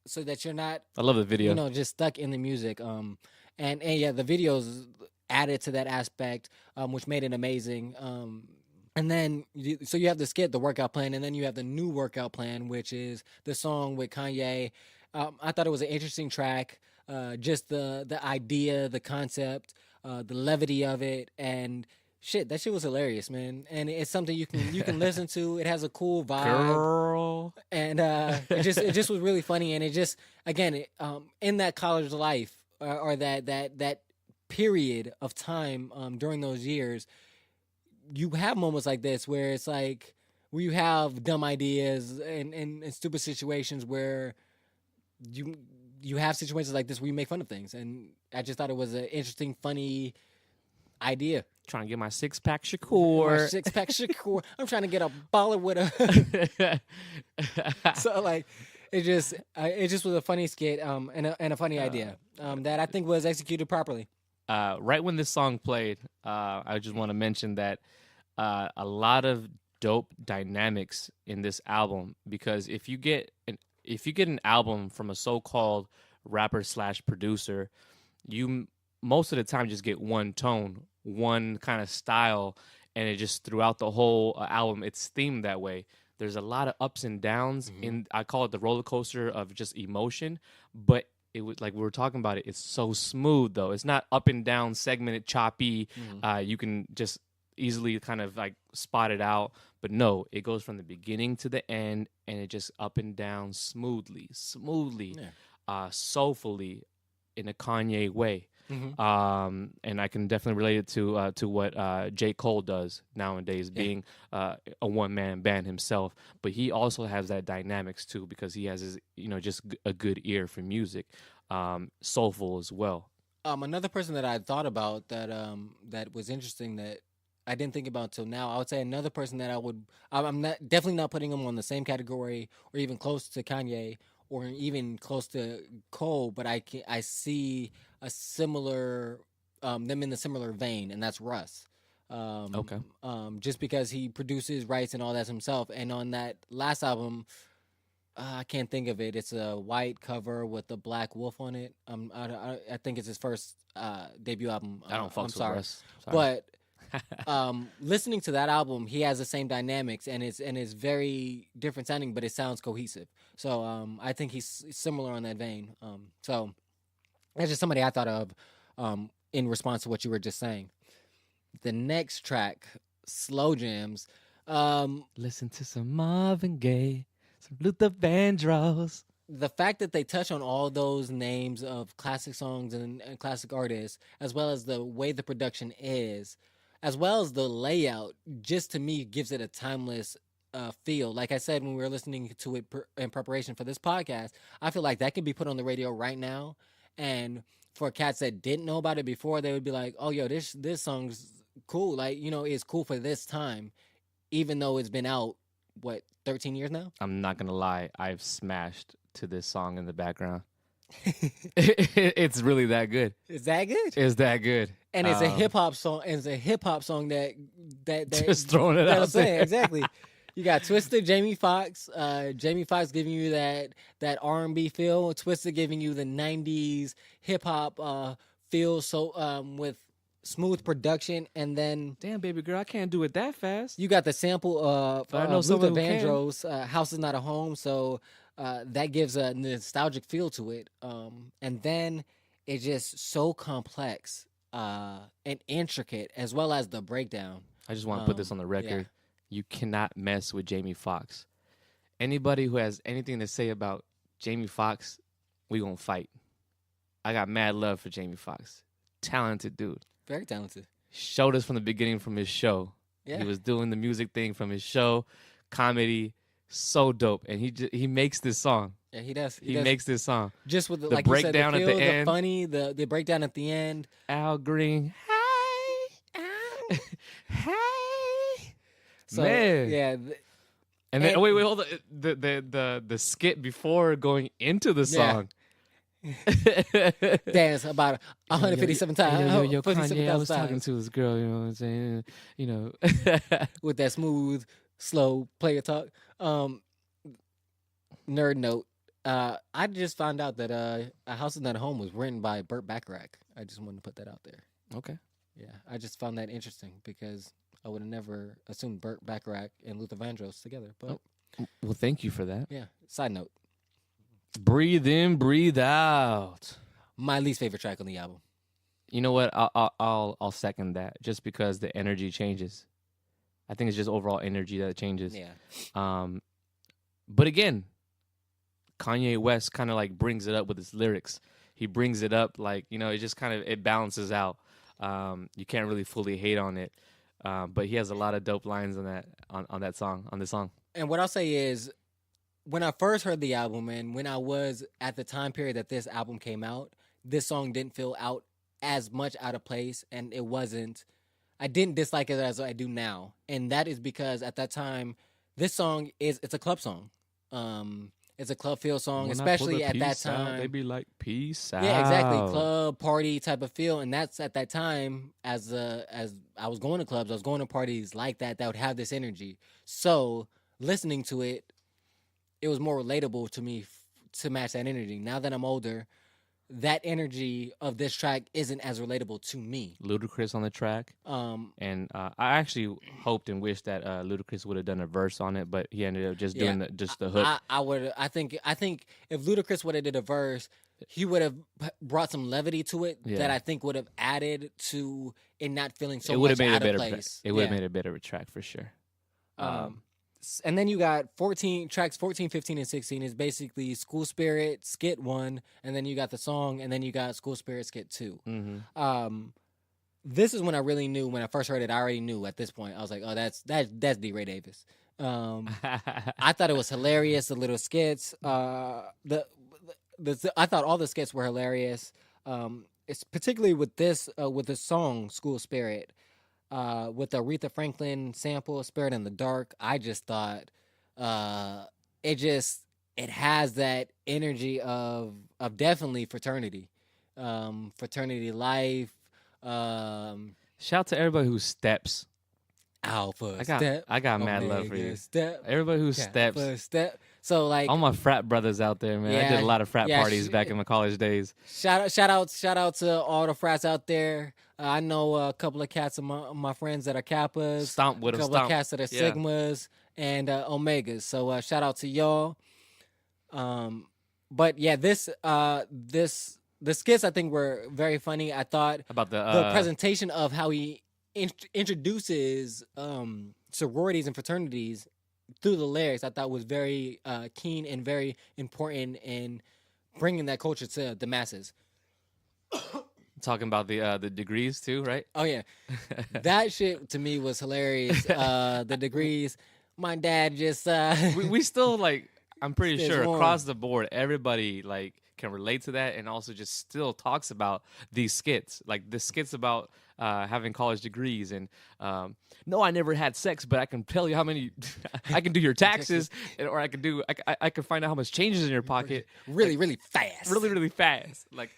so that you're not, I love the video. just stuck in the music. And yeah, the videos added to that aspect, which made it amazing. And then, so you have the skit, the Workout Plan, and then you have the new Workout Plan, which is the song with Kanye. I thought it was an interesting track. Just the idea, the concept, the levity of it, and shit, that shit was hilarious, man. And it's something you can listen to. It has a cool vibe, Girl. and it just was really funny. And it just, again, in that college life or that period of time during those years, you have moments like this where it's like where you have dumb ideas and stupid situations where you have situations like this where you make fun of things, and I just thought it was an interesting, funny idea. Trying to get my six-pack Shakur. My six-pack Shakur. I'm trying to get a baller with a. So like, it just was a funny skit and a funny idea that I think was executed properly. Right when this song played, I just want to mention that a lot of dope dynamics in this album, because if you get an album from a so-called rapper / producer, you most of the time just get one tone, one kind of style, and it just throughout the whole album it's themed that way. There's a lot of ups and downs in, I call it the roller coaster of just emotion, but it was like we were talking about it. It's so smooth though. It's not up and down, segmented, choppy. You can just easily kind of like spot it out. But no, it goes from the beginning to the end, and it just up and down smoothly, soulfully, in a Kanye way. And I can definitely relate it to what J. Cole does nowadays, being a one-man band himself. But he also has that dynamics too, because he has his, just a good ear for music, soulful as well. Another person that I thought about that was interesting that I didn't think about till now, I would say another person that I'm definitely not putting him on the same category or even close to Kanye or even close to Cole, but I see a similar them in the similar vein, and that's Russ. Okay. Just because he produces, writes, and all that himself, and on that last album, I can't think of it. It's a white cover with a black wolf on it. I think it's his first debut album. I don't fuck with Russ. Sorry. But listening to that album, he has the same dynamics, and it's very different sounding, but it sounds cohesive. So I think he's similar on that vein. So that's just somebody I thought of in response to what you were just saying. The next track, Slow Jams. Listen to some Marvin Gaye, some Luther Vandross. The fact that they touch on all those names of classic songs and classic artists, as well as the way the production is, as well as the layout, just to me gives it a timeless feel. Like I said when we were listening to it in preparation for this podcast, I feel like that could be put on the radio right now, and for cats that didn't know about it before, they would be like, "Oh, yo, this song's cool. Like, it's cool for this time, even though it's been out 13 years now." I'm not gonna lie, I've smashed to this song in the background. It's really that good. Is that good? It's that good. And it's a hip hop song. And it's a hip hop song that just throwing it out there. there. Exactly. You got Twisted, Jamie Foxx. Jamie Foxx giving you that R&B feel. Twisted giving you the '90s hip hop feel. So with smooth production, and then Damn, baby girl, I can't do it that fast. you got the sample of I know Luther someone who can. Vandross. House is not a home, so that gives a nostalgic feel to it. And then it's just so complex and intricate, as well as the breakdown. I just want to put this on the record. yeah. You cannot mess with Jamie Foxx. Anybody who has anything to say about Jamie Foxx, we gonna fight. I got mad love for Jamie Foxx. Talented dude. Very talented. Showed us from the beginning from his show. Yeah. He was doing the music thing from his show, comedy, so dope. And he makes this song. Yeah, he does. He makes this song. just with the like you said, breakdown at the the feel, end. the funny, the breakdown at the end. Al Green. Hey. Hey. So Man. yeah, And then And- wait, hold on. The skit before going into the song. dance about 157 times. Yo, 57,000 Kanye, I was talking times to this girl, you know what I'm saying? You know. with that smooth, slow player talk. Nerd note. I just found out that A House Is Not a Home was written by Burt Bacharach. I just wanted to put that out there. Okay. Yeah, I just found that interesting because I would have never assumed Burt Bacharach and Luther Vandross together. But Well, thank you for that. yeah, side note. Breathe in, breathe out. My least favorite track on the album. You know what? I'll second that just because the energy changes. I think it's just overall energy that changes. Yeah. But again, Kanye West kind of like brings it up with his lyrics. He brings it up like, you know, it just kind of it balances out. You can't really fully hate on it. But he has a lot of dope lines on this song. And what I'll say is, when I first heard the album and when I was at the time period that this album came out, this song didn't feel out as much out of place, and I didn't dislike it as I do now. And that is because at that time, this song it's a club song. It's a club feel song, When I pull especially the at that peace out, time. they be like, peace out. Yeah, exactly. Club party type of feel, and that's at that time. As I was going to clubs, I was going to parties like that would have this energy. So listening to it, it was more relatable to me to match that energy. Now that I'm older, that energy of this track isn't as relatable to me. Ludacris on the track. And I actually hoped and wished that Ludacris would have done a verse on it, but he ended up just doing the hook. I think if Ludacris would have did a verse, he would have brought some levity to it that I think would have added to it not feeling so much out of place. It would have made a better track for sure. And then you got 14, 15, and 16 is basically School Spirit, Skit 1, and then you got the song, and then you got School Spirit, Skit 2. Mm-hmm. This is when I really knew, when I first heard it, I already knew at this point. I was like, oh, that's DeRa Davis. I thought it was hilarious, the little skits. I thought all the skits were hilarious. It's particularly with this song, School Spirit. With the Aretha Franklin sample, Spirit in the Dark, I just thought it has that energy of definitely fraternity. Fraternity life. Shout out to everybody who steps. Alpha step. I got mad love for you. Step. Everybody who steps. Step. So like All my frat brothers out there, man. I did a lot of frat parties back in my college days. Shout out to all the frats out there. I know a couple of cats of my friends that are Kappas. Stomp with them. A couple of cats that are Sigmas and Omegas. So shout out to y'all. But yeah, the skits I think were very funny. I thought About the presentation of how he introduces sororities and fraternities through the lyrics, I thought was very keen and very important in bringing that culture to the masses. Talking about the degrees too, right? Oh yeah, that shit to me was hilarious. The degrees, my dad just we still like. I'm pretty Stays sure warm. across the board, everybody like can relate to that, and also just still talks about these skits, like the skits about having college degrees and no, I never had sex, but I can tell you how many. I can do your taxes, or I can find out how much change is in your pocket really fast. really fast. Like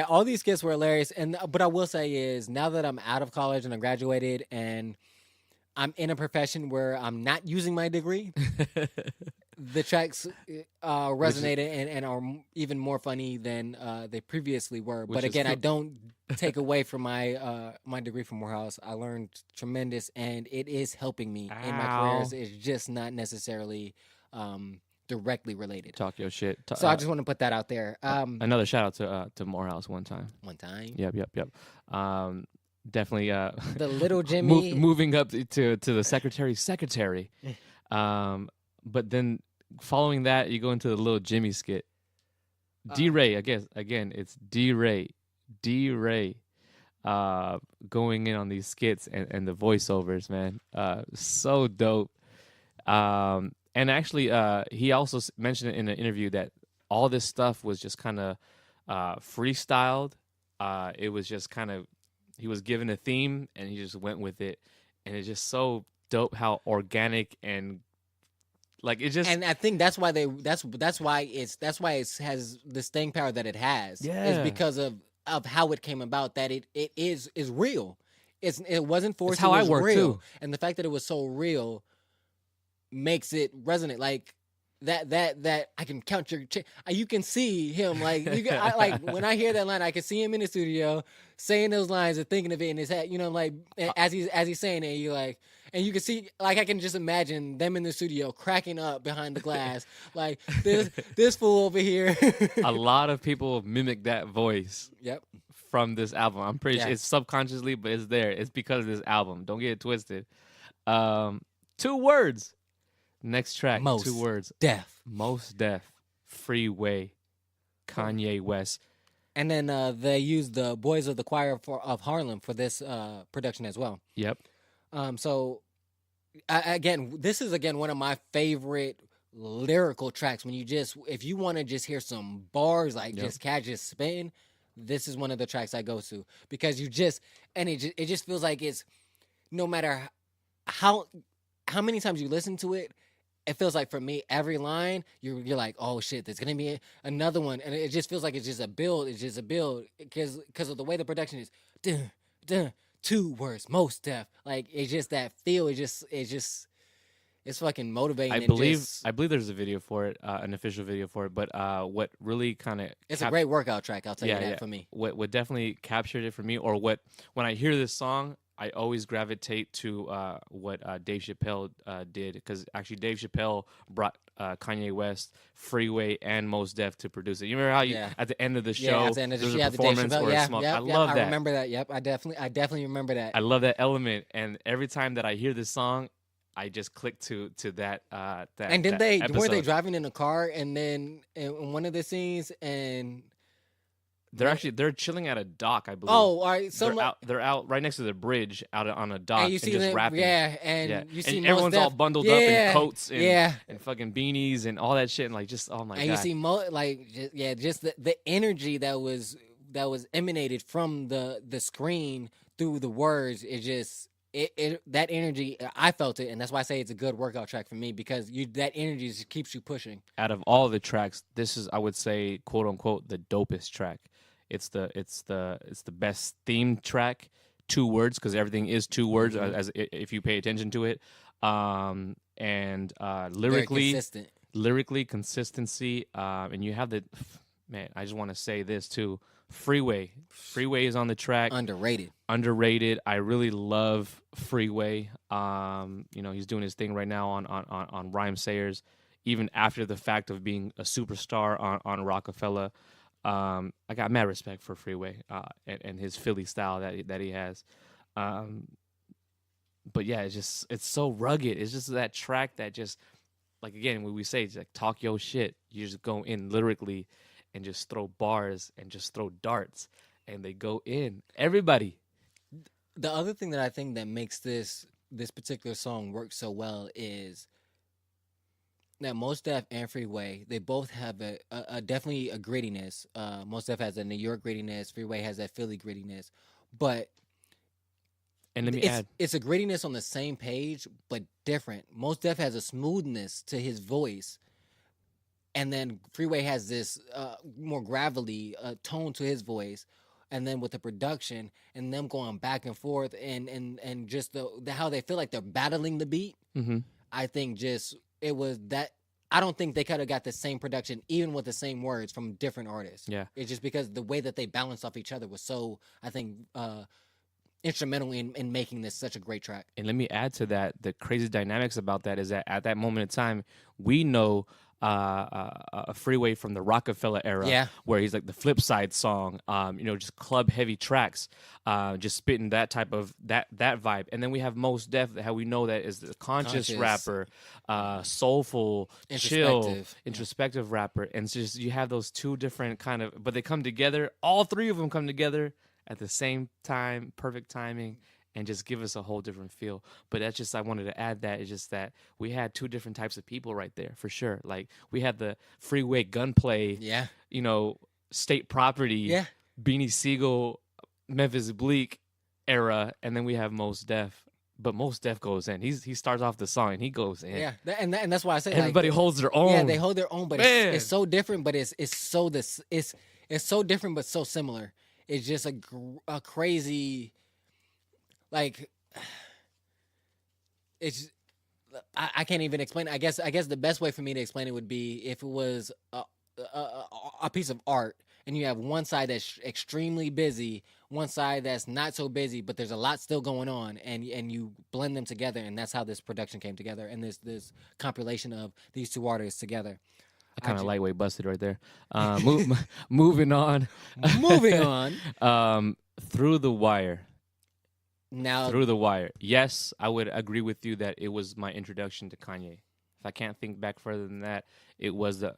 all these skits were hilarious. And but I will say is, now that I'm out of college and I graduated, and I'm in a profession where I'm not using my degree. The tracks resonated and are even more funny than they previously were. But again, I don't take away from my my degree from Morehouse. I learned tremendous, and it is helping me in my careers. It's just not necessarily directly related. Talk your shit. So I just want to put that out there. Another shout out to Morehouse one time. Yep. Definitely. The little Jimmy moving up to the secretary. But then following that, you go into the little Jimmy skit. DeRa, I guess again, it's DeRa, going in on these skits and the voiceovers, man. So dope. And actually, he also mentioned in an interview that all this stuff was just kind of freestyled. It was just kind of, he was given a theme and he just went with it, and it's just so dope how organic and like it just. And I think that's why that's why it has the staying power that it has. Yeah, is because of how it came about. That it is real. It wasn't forced. It's how I work real. too. And the fact that it was so real makes it resonate. Like that I can count your. You can see him like like when I hear that line, I can see him in the studio saying those lines and thinking of it in his head. You know, like as he's saying it, you like. And you can see, like, I can just imagine them in the studio cracking up behind the glass, like this fool over here. A lot of people mimic that voice. Yep. From this album, I'm pretty sure it's subconsciously, but it's there. It's because of this album. Don't get it twisted. 2 words. Next track. Most 2 words. Def. Most Def. Freeway. Kanye West. And then they used the Boys of the Choir of Harlem for this production as well. Yep. So, this is one of my favorite lyrical tracks. When if you want to just hear some bars, like just catch it spin, this is one of the tracks I go to because it just feels like it's no matter how many times you listen to it, it feels like for me every line you're like, oh shit, there's gonna be another one, and it just feels like it's just a build. It's just a build because of the way the production is. Dun, dun, 2 words, most Def. Like it's just that feel. It's fucking motivating. I believe there's a video for it, an official video for it. But what really kind of it's a great workout track. I'll tell you that for me. What definitely captured it for me, or when I hear this song, I always gravitate to what Dave Chappelle did, because actually Dave Chappelle brought Kanye West, Freeway, and Mos Def to produce it. You remember how at the end of the show, there's a performance or a small. I love that. I remember that. Yep, I definitely remember that. I love that element, and every time that I hear this song, I just click to that. And then were they driving in a car, and then in one of the scenes, and they're chilling at a dock, I believe. Oh, all right. They're out right next to the bridge, out on a dock, and just them, rapping. You see, and everyone's all bundled up in coats and fucking beanies and all that shit, and like just oh my god. And you see just the energy that was emanated from the screen through the words. It just that energy, I felt it, and that's why I say it's a good workout track for me, because that energy just keeps you pushing. Out of all the tracks, this is, I would say, quote unquote, the dopest track. It's the best themed track. 2 words, because everything is 2 words as if you pay attention to it. And lyrically consistency. And you have man. I just want to say this too. Freeway is on the track. Underrated. I really love Freeway. He's doing his thing right now on Rhyme Sayers, even after the fact of being a superstar on Rockefeller. I got mad respect for Freeway and his Philly style that he has. But yeah, it's so rugged. It's just that track that just, like, again, when we say it's like talk your shit, you just go in lyrically and just throw bars and just throw darts, and they go in. Everybody. The other thing that I think that makes this particular song work so well is that Mos Def and Freeway, they both have a definitely a grittiness. Mos Def has a New York grittiness. Freeway has that Philly grittiness. But and let me add, it's a grittiness on the same page, but different. Mos Def has a smoothness to his voice. And then Freeway has this more gravelly tone to his voice. and then with the production and them going back and forth and just the how they feel like they're battling the beat. Mm-hmm. I think just it was that. I don't think they could have got the same production, even with the same words, from different artists. Yeah. It's just because the way that they balanced off each other was so, I think, instrumental in making this such a great track. And let me add to that, the crazy dynamics about that is that at that moment in time, we know a Freeway from the Rockefeller era, where he's like the Flip Side song, just club heavy tracks, just spitting that type of that vibe. And then we have Mos Def, how we know that is the conscious rapper, soulful, chill, introspective rapper. And it's just you have those two different kind of, but they come together. All three of them come together at the same time, perfect timing, and just give us a whole different feel. But that's just, I wanted to add that, it's just that we had two different types of people right there, for sure. Like, we had the Freeway Gunplay, State Property, Beanie Siegel, Memphis Bleak era, and then we have Mos Def. But Mos Def goes in. He starts off the song and he goes in. Yeah, and that's why I say everybody holds their own. Yeah, they hold their own, but it's so different. But it's so different, but so similar. It's just a crazy, like, it's, I can't even explain it. I guess the best way for me to explain it would be if it was a piece of art and you have one side that's extremely busy, one side that's not so busy, but there's a lot still going on, and you blend them together, and that's how this production came together, and this compilation of these two artists together. I kind of lightweight busted right there. Moving on. Moving on. Through the Wire. Now, Through the Wire. Yes, I would agree with you that it was my introduction to Kanye. If I can't think back further than that, it was the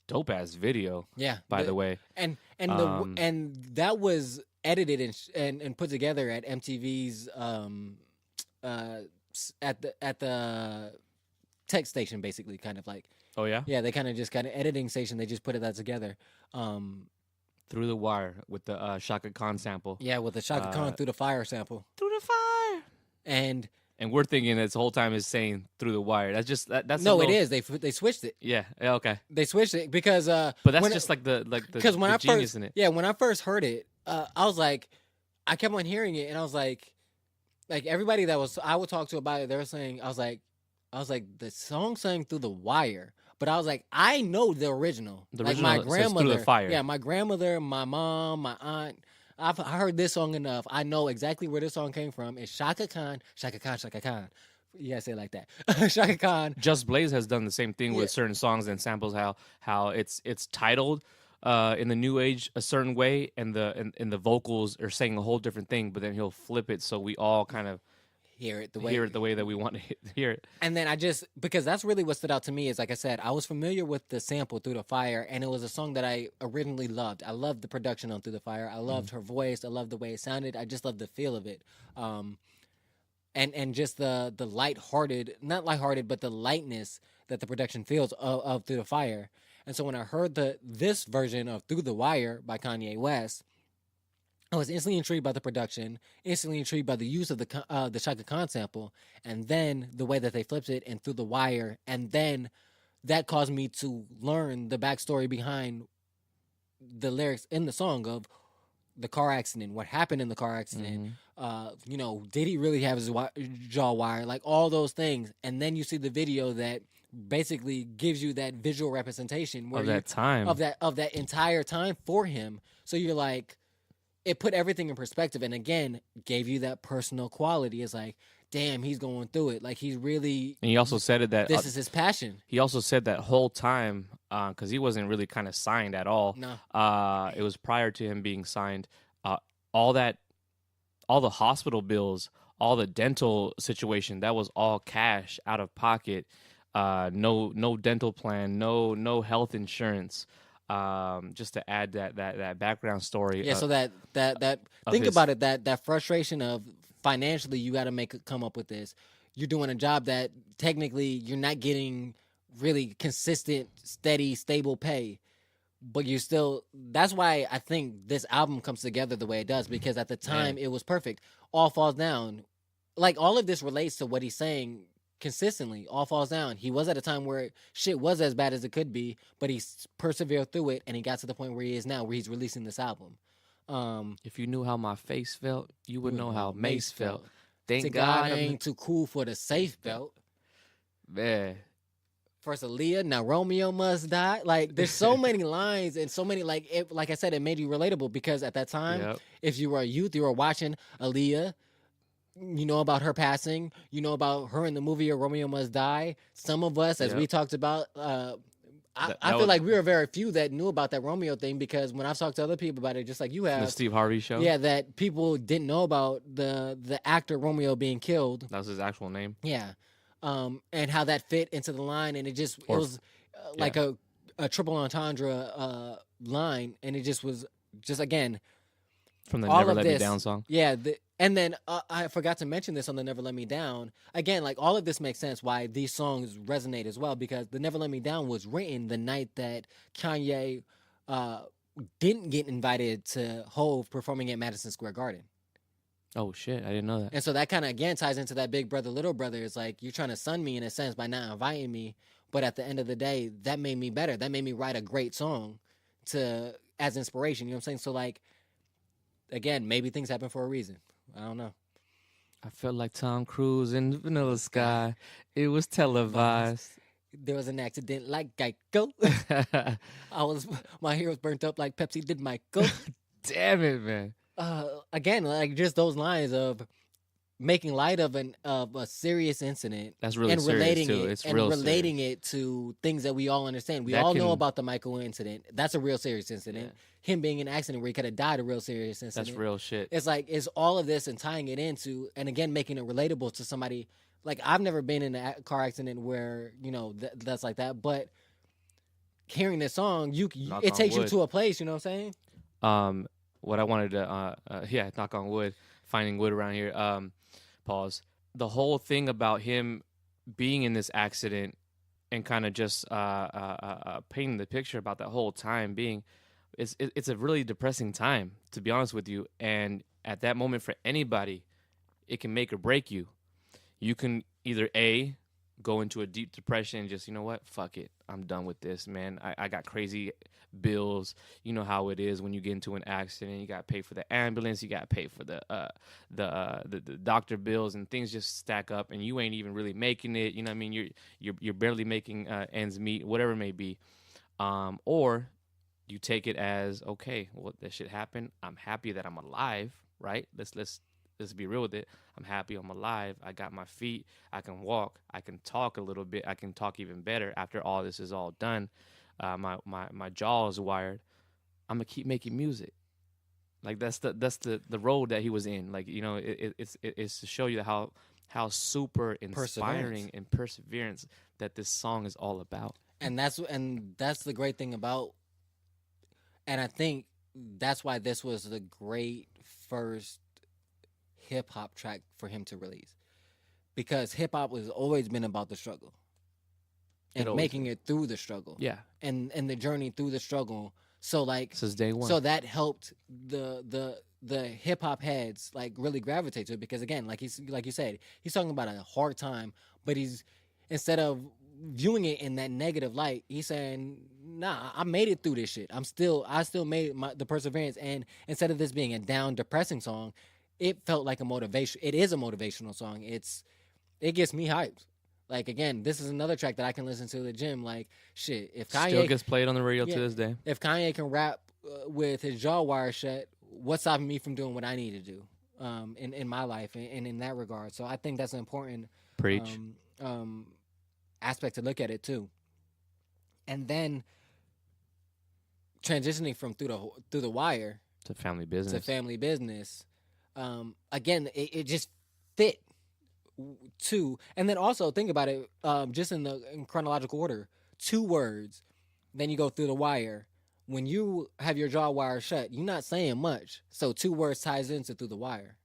dope ass video. Yeah. By the way, and that was edited and put together at MTV's at the tech station, basically, kind of like. Oh yeah. Yeah, they kind of editing station. They just put that together. Through the Wire with the Shaka Khan sample. Yeah, with the Shaka Khan Through the Fire sample. Through the Fire. And we're thinking this whole time is saying Through the Wire. That's just that's no, it is. They switched it. Yeah. Okay. They switched it because but that's just like the when I genius first in it. Yeah, when I first heard it, I was like, I kept on hearing it, and I was like everybody that I would talk to about it, they were saying, I was like the song sang Through the Wire. But I was like, I know the original. The like original my grandmother, Through the Fire. Yeah, my grandmother, my mom, my aunt. I heard this song enough. I know exactly where this song came from. It's Shaka Khan. Shaka Khan, Shaka Khan. You gotta say it like that. Shaka Khan. Just Blaze has done the same thing with certain songs and samples. How it's titled in the new age a certain way, and the vocals are saying a whole different thing. But then he'll flip it so we all kind of hear it the way that we want to hear it. And then because that's really what stood out to me is, like I said, I was familiar with the sample Through the Fire, and it was a song that I originally loved. I loved the production on Through the Fire. I loved her voice. I loved the way it sounded. I just loved the feel of it. And just the lighthearted, not lighthearted, but the lightness that the production feels of Through the Fire. And so when I heard this version of Through the Wire by Kanye West, I was instantly intrigued by the production, instantly intrigued by the use of the Shaka Khan sample, and then the way that they flipped it and Through the Wire, and then that caused me to learn the backstory behind the lyrics in the song of the car accident, what happened in the car accident, did he really have his jaw wired, like all those things, and then you see the video that basically gives you that visual representation of that time, of that entire time for him. So you're like, it put everything in perspective, and again, gave you that personal quality. It's like, damn, he's going through it. Like, he's really... And he also said it that... This is his passion. He also said that whole time, because he wasn't really kind of signed at all. No. It was prior to him being signed. All the hospital bills, all the dental situation, that was all cash out of pocket. No dental plan, no health insurance. Just to add that background story. Yeah, so that think about it, that frustration of financially you got to come up with this. You're doing a job that technically you're not getting really consistent, steady, stable pay, but you still. That's why I think this album comes together the way it does, because at the time it was perfect. All Falls Down, like all of this relates to what he's saying consistently. All falls down. He was at a time where shit was as bad as it could be, but he persevered through it, and he got to the point where he is now, where he's releasing this album. If you knew how my face felt, you would know how Mace felt. To Thank God, God, I ain't too cool for the safe belt. man. First Aaliyah, now Romeo must die. Like, there's so many lines and so many, like I said, it made you relatable because at that time, Yep. if you were a youth, you were watching Aaliyah. You know about her passing. You know about her in the movie Romeo Must Die. Some of us, as we Yep. talked about, I That feel was- like we were very few that knew about that Romeo thing because when I've talked to other people about it, just like you The have, Steve Harvey show. yeah, that people didn't know about the actor Romeo being killed. That was his actual name. Yeah. And how that fit into the line, and it Or- was like a triple entendre line, and it just was again From the all Never of Let Me this. Down song. Yeah, and then I forgot to mention this on the Never Let Me Down. Again, like all of this makes sense why these songs resonate as well because the Never Let Me Down was written the night that Kanye didn't get invited to Hove performing at Madison Square Garden. Oh shit, I didn't know that. And so that kind of again ties into that big brother, little brother. It's like you're trying to sun me in a sense by not inviting me, but at the end of the day, that made me better. That made me write a great song as inspiration. You know what I'm saying? So like, again, maybe things happen for a reason. I don't know. I felt like Tom Cruise in Vanilla Sky. It was televised. There was an accident like Geico. My hair was burnt up like Pepsi did Michael. Damn it, man. Again, like just those lines of making light of a serious incident. That's really and serious relating too. it It's and real relating it to things that we all understand. We That all know can- about the Michael incident. That's a real serious incident. Him being in an accident where he could have died, a real serious incident. That's real shit. It's like it's all of this and tying it into, and again making it relatable to somebody. Like I've never been in a car accident where that's like that, but hearing this song, Knock it on takes you wood. to a place. You know what I'm saying? What I wanted to knock on wood, finding wood around here. Pause. The whole thing about him being in this accident and kind of just painting the picture about that whole time being, it's a really depressing time, to be honest with you. And at that moment, for anybody, it can make or break you. You can either A, go into a deep depression and just, you know what, fuck it, I'm done with this, man. I got crazy bills. You know how it is when you get into an accident. You got to pay for the ambulance. You got to pay for the doctor bills, and things just stack up, and you ain't even really making it. You know what I mean? You're barely making ends meet, whatever it may be. Or you take it as, okay, well, that shit happened. I'm happy that I'm alive, right? Let's be real with it. I'm happy I'm alive. I got my feet. I can walk. I can talk a little bit. I can talk even better after all this is all done. My jaw is wired. I'm gonna keep making music. Like that's the road that he was in. Like, you know, it's to show you how super inspiring and perseverance that this song is all about. And that's the great thing about, and I think that's why this was the great first hip hop track for him to release, because hip hop has always been about the struggle and making it through the struggle. Yeah, and the journey through the struggle. So like since day one. So that helped the hip hop heads like really gravitate to it, because again, like you said, he's talking about a hard time, but he's, instead of viewing it in that negative light, he's saying, nah, I made it through this shit. I still made the perseverance. And instead of this being a down, depressing song, it felt like a motivation. It is a motivational song. It gets me hyped. Like, again, this is another track that I can listen to at the gym. Like, shit, if Kanye still gets played on the radio to this day. If Kanye can rap with his jaw wire shut, what's stopping me from doing what I need to do in my life and in that regard? So I think that's an important Preach. aspect to look at it too. And then transitioning from through the wire to family business. Again, it just fit too. And then also think about it, just in chronological order, 2 words, then you go through the wire. When you have your jaw wire shut, you're not saying much, so 2 words ties into through the wire.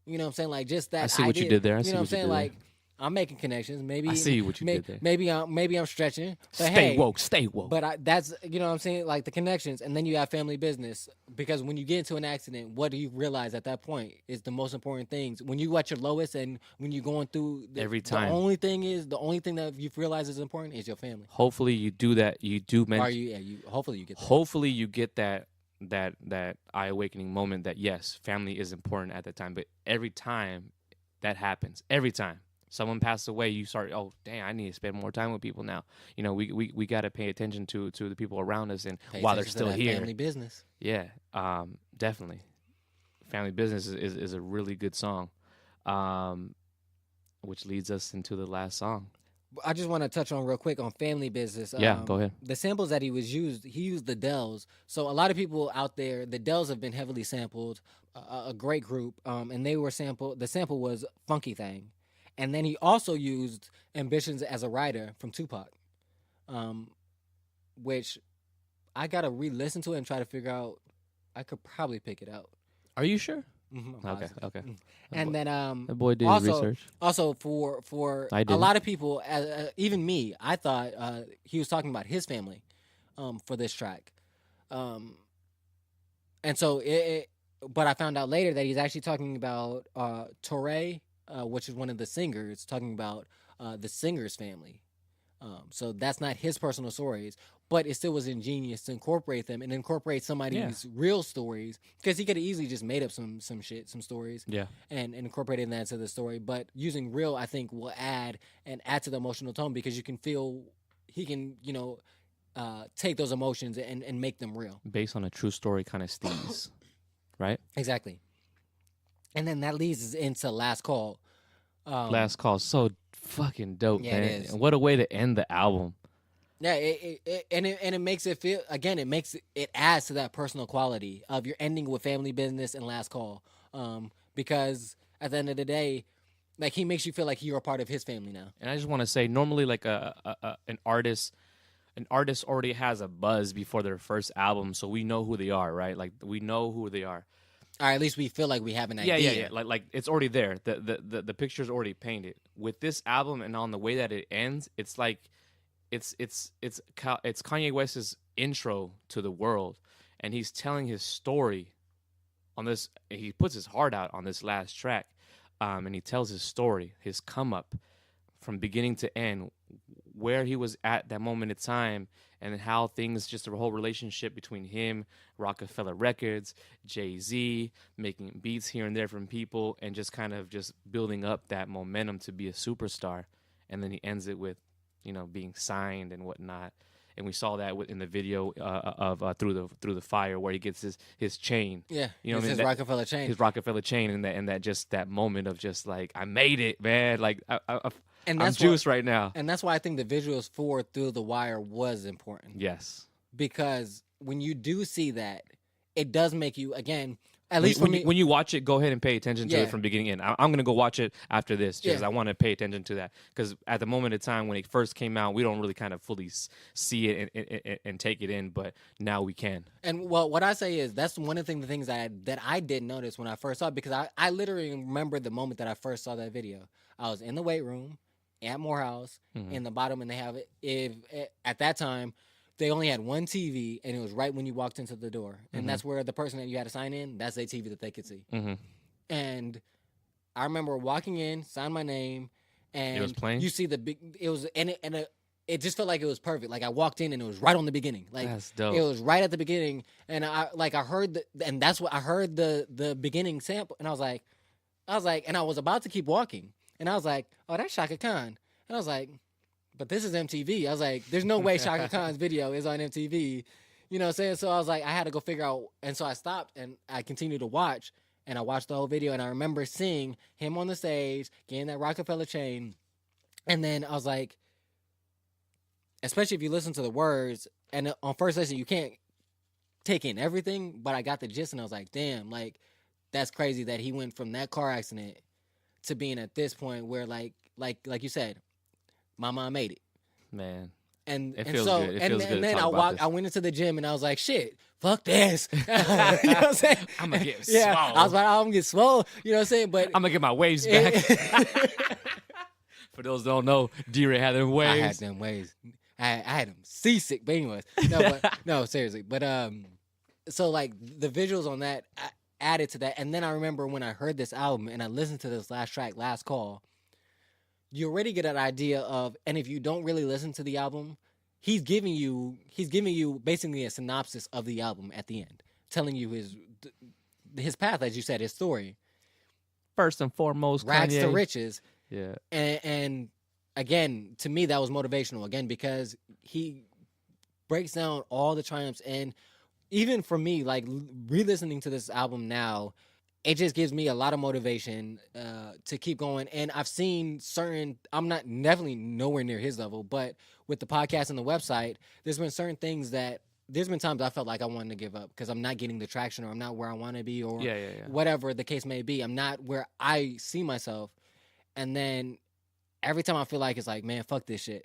You know what I'm saying? Like, just that I see what you idea. did there. You know what I'm saying? Like, I'm making connections. Maybe I see what you did there. Maybe I'm stretching. But Stay hey, woke. Stay woke. But that's, you know what I'm saying, like the connections, and then you have family business, because when you get into an accident, what do you realize at that point is the most important things. When you at your lowest and when you're going through Every time. the only thing that you've realized is important is your family. Hopefully you do that. You do Hopefully you get that. Hopefully you get that eye awakening moment that yes, family is important at that time. But every time that happens, every time someone passes away, you start, oh dang, I need to spend more time with people now. You know, we got to pay attention to the people around us, and while they're still here. Family business. Yeah, definitely. Family Business is a really good song, which leads us into the last song. I just want to touch on real quick on Family Business. Yeah, go ahead. The samples that he used the Dells. So a lot of people out there, the Dells have been heavily sampled. A great group, and they were sampled. The sample was Funky Thing, and then he also used Ambitions as a Writer from Tupac, which I gotta re-listen to it and try to figure out. I could probably pick it out. Are you sure? Mm-hmm, Okay. And then that boy did his research. Also for a lot of people, even me, I thought he was talking about his family for this track, and so but I found out later that he's actually talking about Torre, which is one of the singers, talking about the singer's family. So that's not his personal stories, but it still was ingenious to incorporate them and incorporate somebody's real stories, because he could have easily just made up some stories, and incorporated that into the story. But using real, I think, will add to the emotional tone, because you can feel he can, take those emotions and make them real, based on a true story kind of steez, right? Exactly. And then that leads us into Last Call. Last Call, so fucking dope, man. It is. And what a way to end the album. Yeah, it makes it feel, again, it adds to that personal quality of your ending with Family Business and Last Call, because at the end of the day, like, he makes you feel like you're a part of his family now. And I just want to say, normally, like an artist already has a buzz before their first album, so we know who they are, right? Like, we know who they are. Or at least we feel like we have an idea. Yeah. Like it's already there. The picture's already painted. With this album and on the way that it ends, it's like it's Kanye West's intro to the world, and he's telling his story on this. He puts his heart out on this last track, and he tells his story, his come up from beginning to end, where he was at that moment in time, and how things, just the whole relationship between him, Rockefeller Records, Jay-Z, making beats here and there from people, and just kind of just building up that momentum to be a superstar. And then he ends it with, being signed and whatnot. And we saw that in the video of Through the Fire, where he gets his chain. Yeah, his Rockefeller chain. His Rockefeller chain, and that just that moment of just like, I made it, man. Like I'm juiced right now. And that's why I think the visuals for Through the Wire was important. Yes. Because when you do see that, it does make you, again, at least when you watch it, go ahead and pay attention to it from beginning in. I'm going to go watch it after this, because I want to pay attention to that. Because at the moment in time when it first came out, we don't really kind of fully see it and take it in, but now we can. And well, what I say is that's one of the things that I didn't notice when I first saw it, because I literally remember the moment that I first saw that video. I was in the weight room at Morehouse, in the bottom, and they have at that time, they only had one TV, and it was right when you walked into the door. And that's where the person that you had to sign in, that's their TV that they could see. And I remember walking in, signed my name, and it was playing? You see the big, it was, and it just felt like it was perfect. Like, I walked in and it was right on the beginning. Like, that's dope. It was right at the beginning, and I heard and that's what I heard the beginning sample, and I was like, and I was about to keep walking, and I was like, oh, that's Shaka Khan, and I was like, but this is MTV. I was like, there's no way Shaka Khan's video is on MTV. You know what I'm saying? So I was like, I had to go figure out. And so I stopped and I continued to watch. And I watched the whole video. And I remember seeing him on the stage, getting that Rockefeller chain. And then I was like, especially if you listen to the words. And on first listen, you can't take in everything. But I got the gist. And I was like, damn, like, that's crazy that he went from that car accident to being at this point where, like you said, my mom made it, man, and it feels so good. And then I went into the gym and I was like, shit, fuck this. You know what I'm saying? I'm gonna get swole. I was like, I'm gonna get swole. You know what I'm saying? But I'm gonna get my waves back. For those who don't know, DeRa had them ways. I had them ways. I had them seasick, but anyways, no, seriously. But so like the visuals on that added to that, and then I remember when I heard this album and I listened to this last track, Last Call. You already get an idea of, and if you don't really listen to the album, he's giving you basically a synopsis of the album at the end, telling you his path, as you said, his story. First and foremost, rags Kanye. to riches. Yeah. And again, to me, that was motivational. Again, because he breaks down all the triumphs, and even for me, like re-listening to this album now, it just gives me a lot of motivation to keep going. And I've seen I'm not definitely nowhere near his level, but with the podcast and the website, there's been certain things there's been times I felt like I wanted to give up because I'm not getting the traction, or I'm not where I want to be, or whatever the case may be. I'm not where I see myself. And then every time I feel like it's like, man, fuck this shit.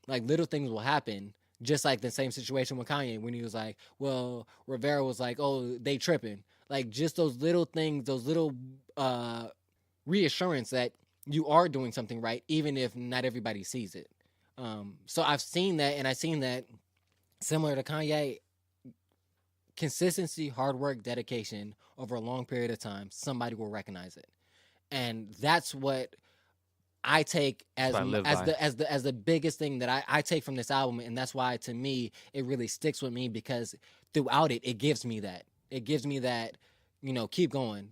Like little things will happen. Just like the same situation with Kanye when he was like, well, Rivera was like, oh, they tripping. Like just those little things, those little reassurance that you are doing something right, even if not everybody sees it. So I've seen that, and I've seen that similar to Kanye, consistency, hard work, dedication over a long period of time, somebody will recognize it. And that's what I take as the biggest thing that I take from this album, and that's why to me it really sticks with me, because throughout it gives me that. It gives me that, keep going.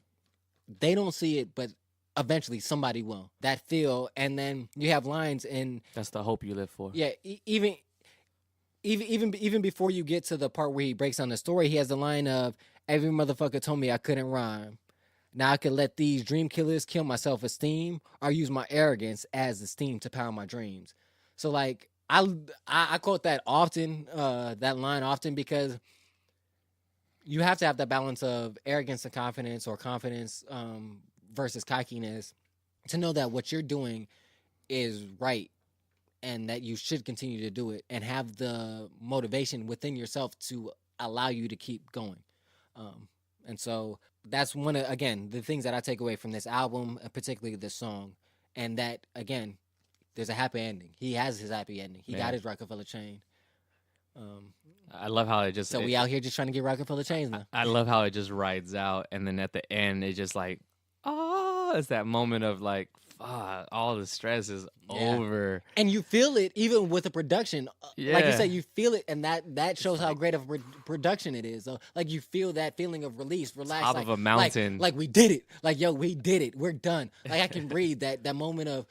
They don't see it, but eventually somebody will. That feel, and then you have lines in. That's the hope you live for. Yeah, even before you get to the part where he breaks down the story, he has the line of, every motherfucker told me I couldn't rhyme. Now I could let these dream killers kill my self-esteem, or use my arrogance as esteem to power my dreams. So like I quote that often, that line often, because you have to have that balance of arrogance and confidence, or confidence versus cockiness, to know that what you're doing is right and that you should continue to do it, and have the motivation within yourself to allow you to keep going. And so that's one of, again, the things that I take away from this album, particularly this song. And that, again, there's a happy ending. He has his happy ending. He got his Rockefeller chain. I love how it just. So we out here just trying to get Rockefeller chains now. I love how it just rides out, and then at the end, it just like, it's that moment of like, fuck, all the stress is over. And you feel it even with the production. Like you said, you feel it, and that shows how great of a production it is. So, like you feel that feeling of release, relax. Top like, of a mountain. Like we did it. Like, yo, we did it. We're done. Like I can breathe. That moment of,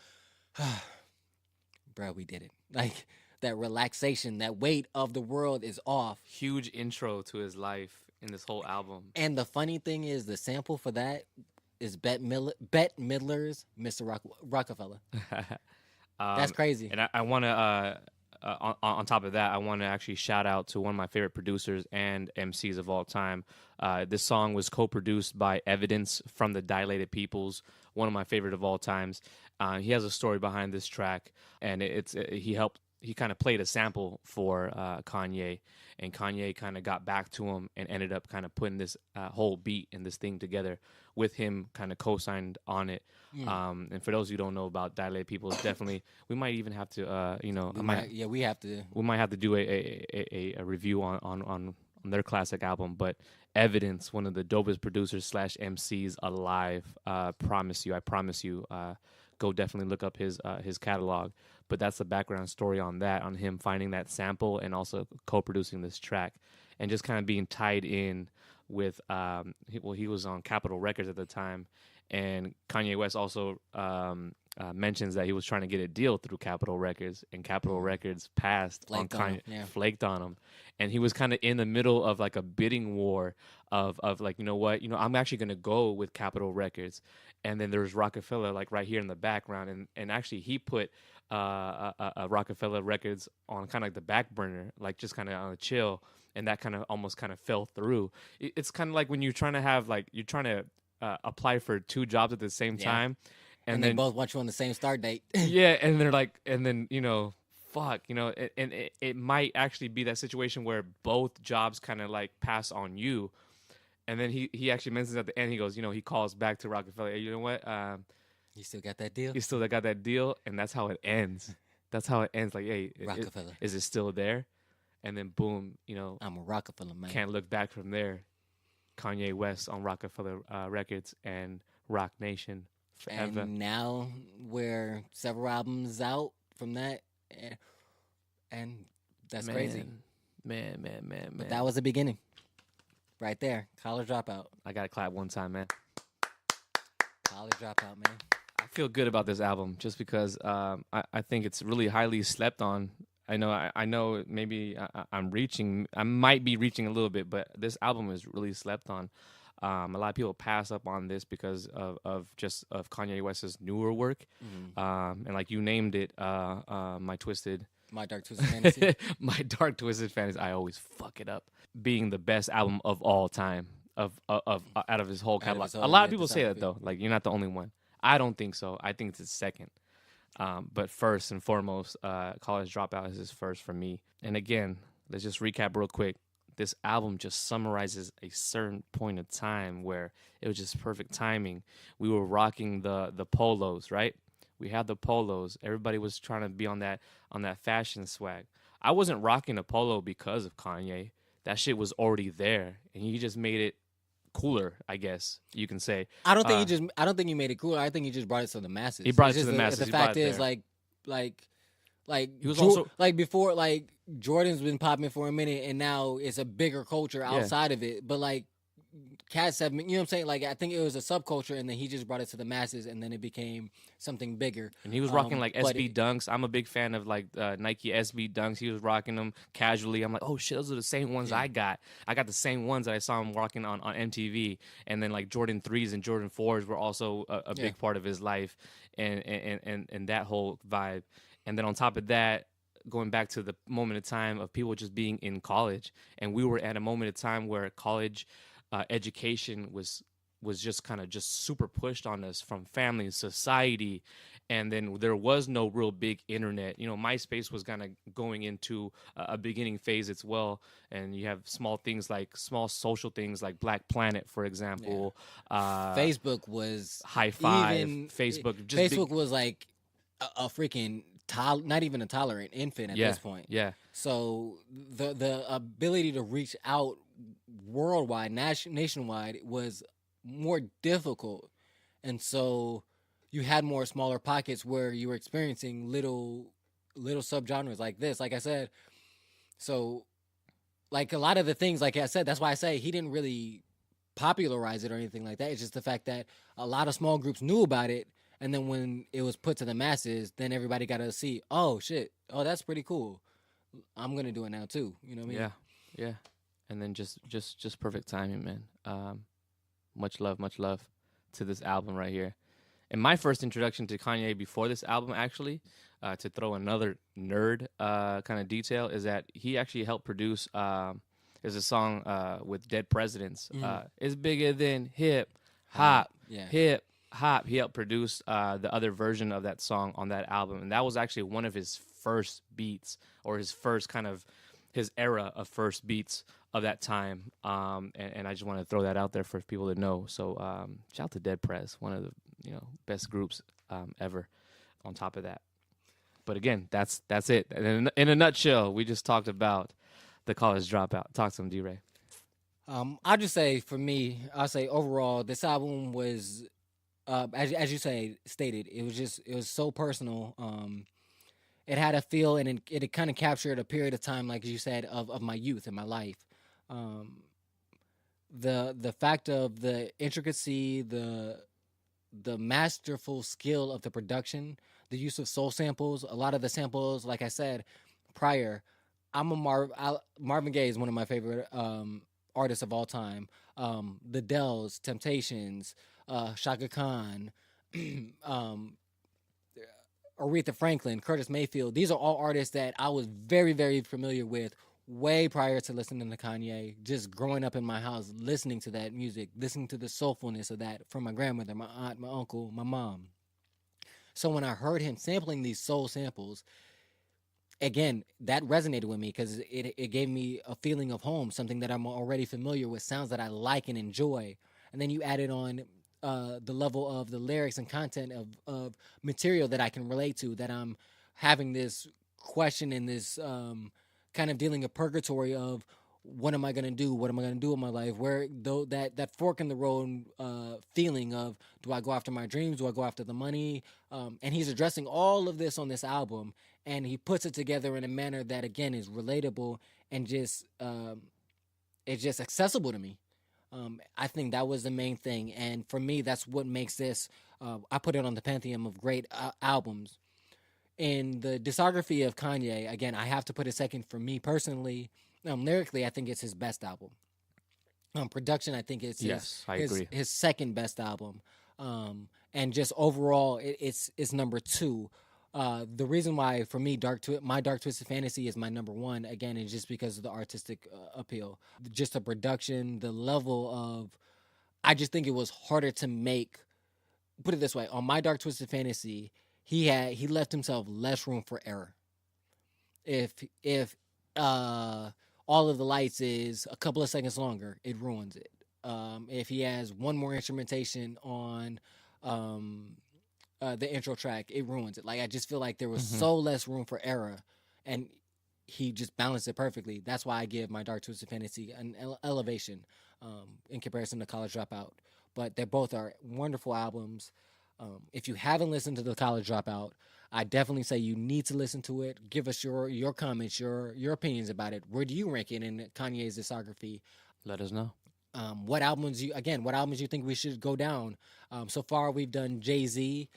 bro, we did it. Like that relaxation, that weight of the world is off. Huge intro to his life in this whole album. And the funny thing is, the sample for that is Bette Midler's Mr. Rockefeller. That's crazy. And I want to, on top of that, I want to actually shout out to one of my favorite producers and MCs of all time. This song was co-produced by Evidence from the Dilated Peoples, one of my favorite of all times. He has a story behind this track, and he kind of played a sample for Kanye, and Kanye kind of got back to him and ended up kind of putting this whole beat and this thing together with him kind of co-signed on it. And for those who don't know about Dilated People, definitely, we might even have to, we have to. We might have to do a review on their classic album. But Evidence, one of the dopest producers / MCs alive. I promise you. Go definitely look up his catalog. But that's the background story on that, on him finding that sample and also co-producing this track, and just kind of being tied in with he was on Capitol Records at the time, and Kanye West also mentions that he was trying to get a deal through Capitol Records, and Capitol Records passed on Kanye, flaked on him, and he was kind of in the middle of like a bidding war of like, you know what, I'm actually gonna go with Capitol Records, and then there's Rockefeller like right here in the background, and actually he put Rockefeller Records on kind of like the back burner, like just kind of on a chill, and that kind of almost kind of fell through. It's kind of like when you're trying to apply for 2 jobs at the same time, and then they both want you on the same start date. Yeah, and they're like, and then fuck, and it might actually be that situation where both jobs kind of like pass on you, and then he actually mentions at the end, he goes, he calls back to Rockefeller, hey, you know what, You still got that deal? You still got that deal, and that's how it ends. That's how it ends. Like, hey, Rockefeller. is it still there? And then boom, I'm a Rockefeller man. can't look back from there. Kanye West on Rockefeller Records and Rock Nation forever. And now we're several albums out from that, and that's crazy. Man. But that was the beginning, right there. College Dropout. I gotta clap one time, man. College Dropout, man. I feel good about this album just because I think it's really highly slept on. I know. Maybe I might be reaching a little bit, but this album is really slept on. A lot of people pass up on this because of Kanye West's newer work, and like you named it, My Dark Twisted Fantasy. My Dark Twisted Fantasy. I always fuck it up. Being the best album of all time of out of his whole catalog. A lot of people say that though. Like, you're not the only one. I don't think so. I think it's second. But first and foremost, College Dropout is his first for me. And again, let's just recap real quick. This album just summarizes a certain point of time where it was just perfect timing. We were rocking the polos, right? We had the polos. Everybody was trying to be on that fashion swag. I wasn't rocking a polo because of Kanye. That shit was already there, and he just made it cooler, I guess you can say. I don't think he made it cooler. I think he just brought it to the masses. He brought it to the masses. The fact is, like he was also like before, like Jordan's been popping for a minute, and now it's a bigger culture outside of it. But like cats have, you know what I'm saying? Like, I think it was a subculture, and then he just brought it to the masses, and then it became something bigger. And he was rocking like SB Dunks. I'm a big fan of like Nike SB Dunks. He was rocking them casually. I'm like, oh shit, those are the same ones I got. I got the same ones that I saw him rocking on MTV. And then like Jordan 3s and Jordan 4s were also a big part of his life, and that whole vibe. And then on top of that, going back to the moment of time of people just being in college, and we were at a moment of time where college education was just kind of just super pushed on us from family and society, and then there was no real big internet. MySpace was kind of going into a beginning phase as well, and you have small social things like Black Planet, for example. Facebook was High Five. Facebook was like a freaking not even a tolerant infant at this point. Yeah. So the ability to reach out worldwide, nationwide was more difficult, and so you had more smaller pockets where you were experiencing little subgenres like this. Like I said, so like a lot of the things, like I said, that's why I say he didn't really popularize it or anything like that. It's just the fact that a lot of small groups knew about it. And then when it was put to the masses, then everybody got to see, oh, shit. Oh, that's pretty cool. I'm going to do it now, too. You know what I mean? Yeah. And then just perfect timing, man. Much love to this album right here. And my first introduction to Kanye before this album, actually, to throw another nerd kind of detail, is that he actually helped produce, there's a song with Dead Presidents. It's bigger than hip hop. Hip hop. He helped produce the other version of that song on that album, and that was actually one of his first beats, or his first kind of his era of first beats of that time. And I just want to throw that out there for people to know. So shout out to Dead Prez, one of the best groups ever. On top of that, but again, that's it. And in a nutshell, we just talked about the College Dropout. Talk to him, D-Ray. I'll just say, for me, I'll say overall, this album was. As you stated, it was so personal. It had a feel, and it kind of captured a period of time, like you said, of my youth and my life. The fact of the intricacy, the masterful skill of the production, the use of soul samples. A lot of the samples, like I said prior, Marvin Gaye is one of my favorite artists of all time. The Dells, Temptations. Shaka Khan, Aretha Franklin, Curtis Mayfield. These are all artists that I was very, very familiar with way prior to listening to Kanye. Just growing up in my house, listening to that music, listening to the soulfulness of that from my grandmother, my aunt, my uncle, my mom. So when I heard him sampling these soul samples, again, that resonated with me because it gave me a feeling of home, something that I'm already familiar with, sounds that I like and enjoy. And then you added on the level of the lyrics and content of material that I can relate to, that I'm having this question and this kind of dealing a purgatory of what am I going to do? What am I going to do with my life? Where though that fork in the road feeling of, do I go after my dreams? Do I go after the money? And he's addressing all of this on this album, and he puts it together in a manner that, again, is relatable and just it's just accessible to me. I think that was the main thing, and for me, that's what makes this. I put it on the pantheon of great albums. In the discography of Kanye, again, I have to put it second for me personally. Lyrically, I think it's his best album. Production, I think it's his second best album. And just overall, it's number 2. The reason why, for me, my Dark Twisted Fantasy is my number 1, again, is just because of the artistic appeal. Just the production, the level of... I just think it was harder to make... Put it this way, on my Dark Twisted Fantasy, he left himself less room for error. If all of the lights is a couple of seconds longer, it ruins it. If he has one more instrumentation on the intro track, it ruins it. Like, I just feel like there was so less room for error, and he just balanced it perfectly. That's why I give my Dark Twisted Fantasy an elevation in comparison to College Dropout. But they both are wonderful albums. If you haven't listened to the College Dropout, I definitely say you need to listen to it. Give us your comments, your opinions about it. Where do you rank it in Kanye's discography? Let us know. What albums you think we should go down? So far, we've done Jay-Z.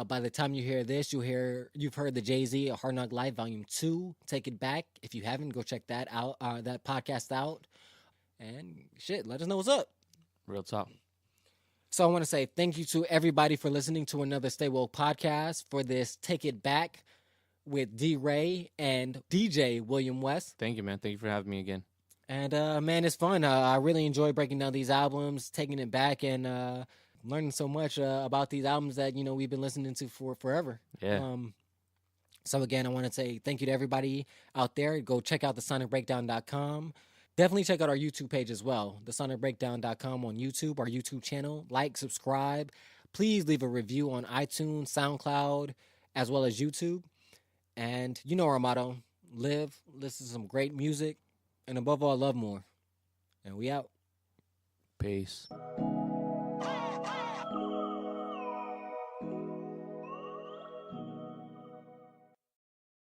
By the time you hear this, you've heard the Jay-Z A Hard Knock Life Volume 2. Take It Back. If you haven't, go check that out. That podcast out. And let us know what's up. Real talk. So I want to say thank you to everybody for listening to another Stay Woke podcast for this Take It Back with DeRa and DJ William Wes. Thank you, man. Thank you for having me again. And, man, it's fun. I really enjoy breaking down these albums, taking it back, and learning so much about these albums that, we've been listening to for forever. Yeah. So, again, I want to say thank you to everybody out there. Go check out TheSonicBreakdown.com. Definitely check out our YouTube page as well, TheSonicBreakdown.com on YouTube, our YouTube channel. Like, subscribe. Please leave a review on iTunes, SoundCloud, as well as YouTube. And you know our motto, live, listen to some great music, and above all, love more. And we out. Peace.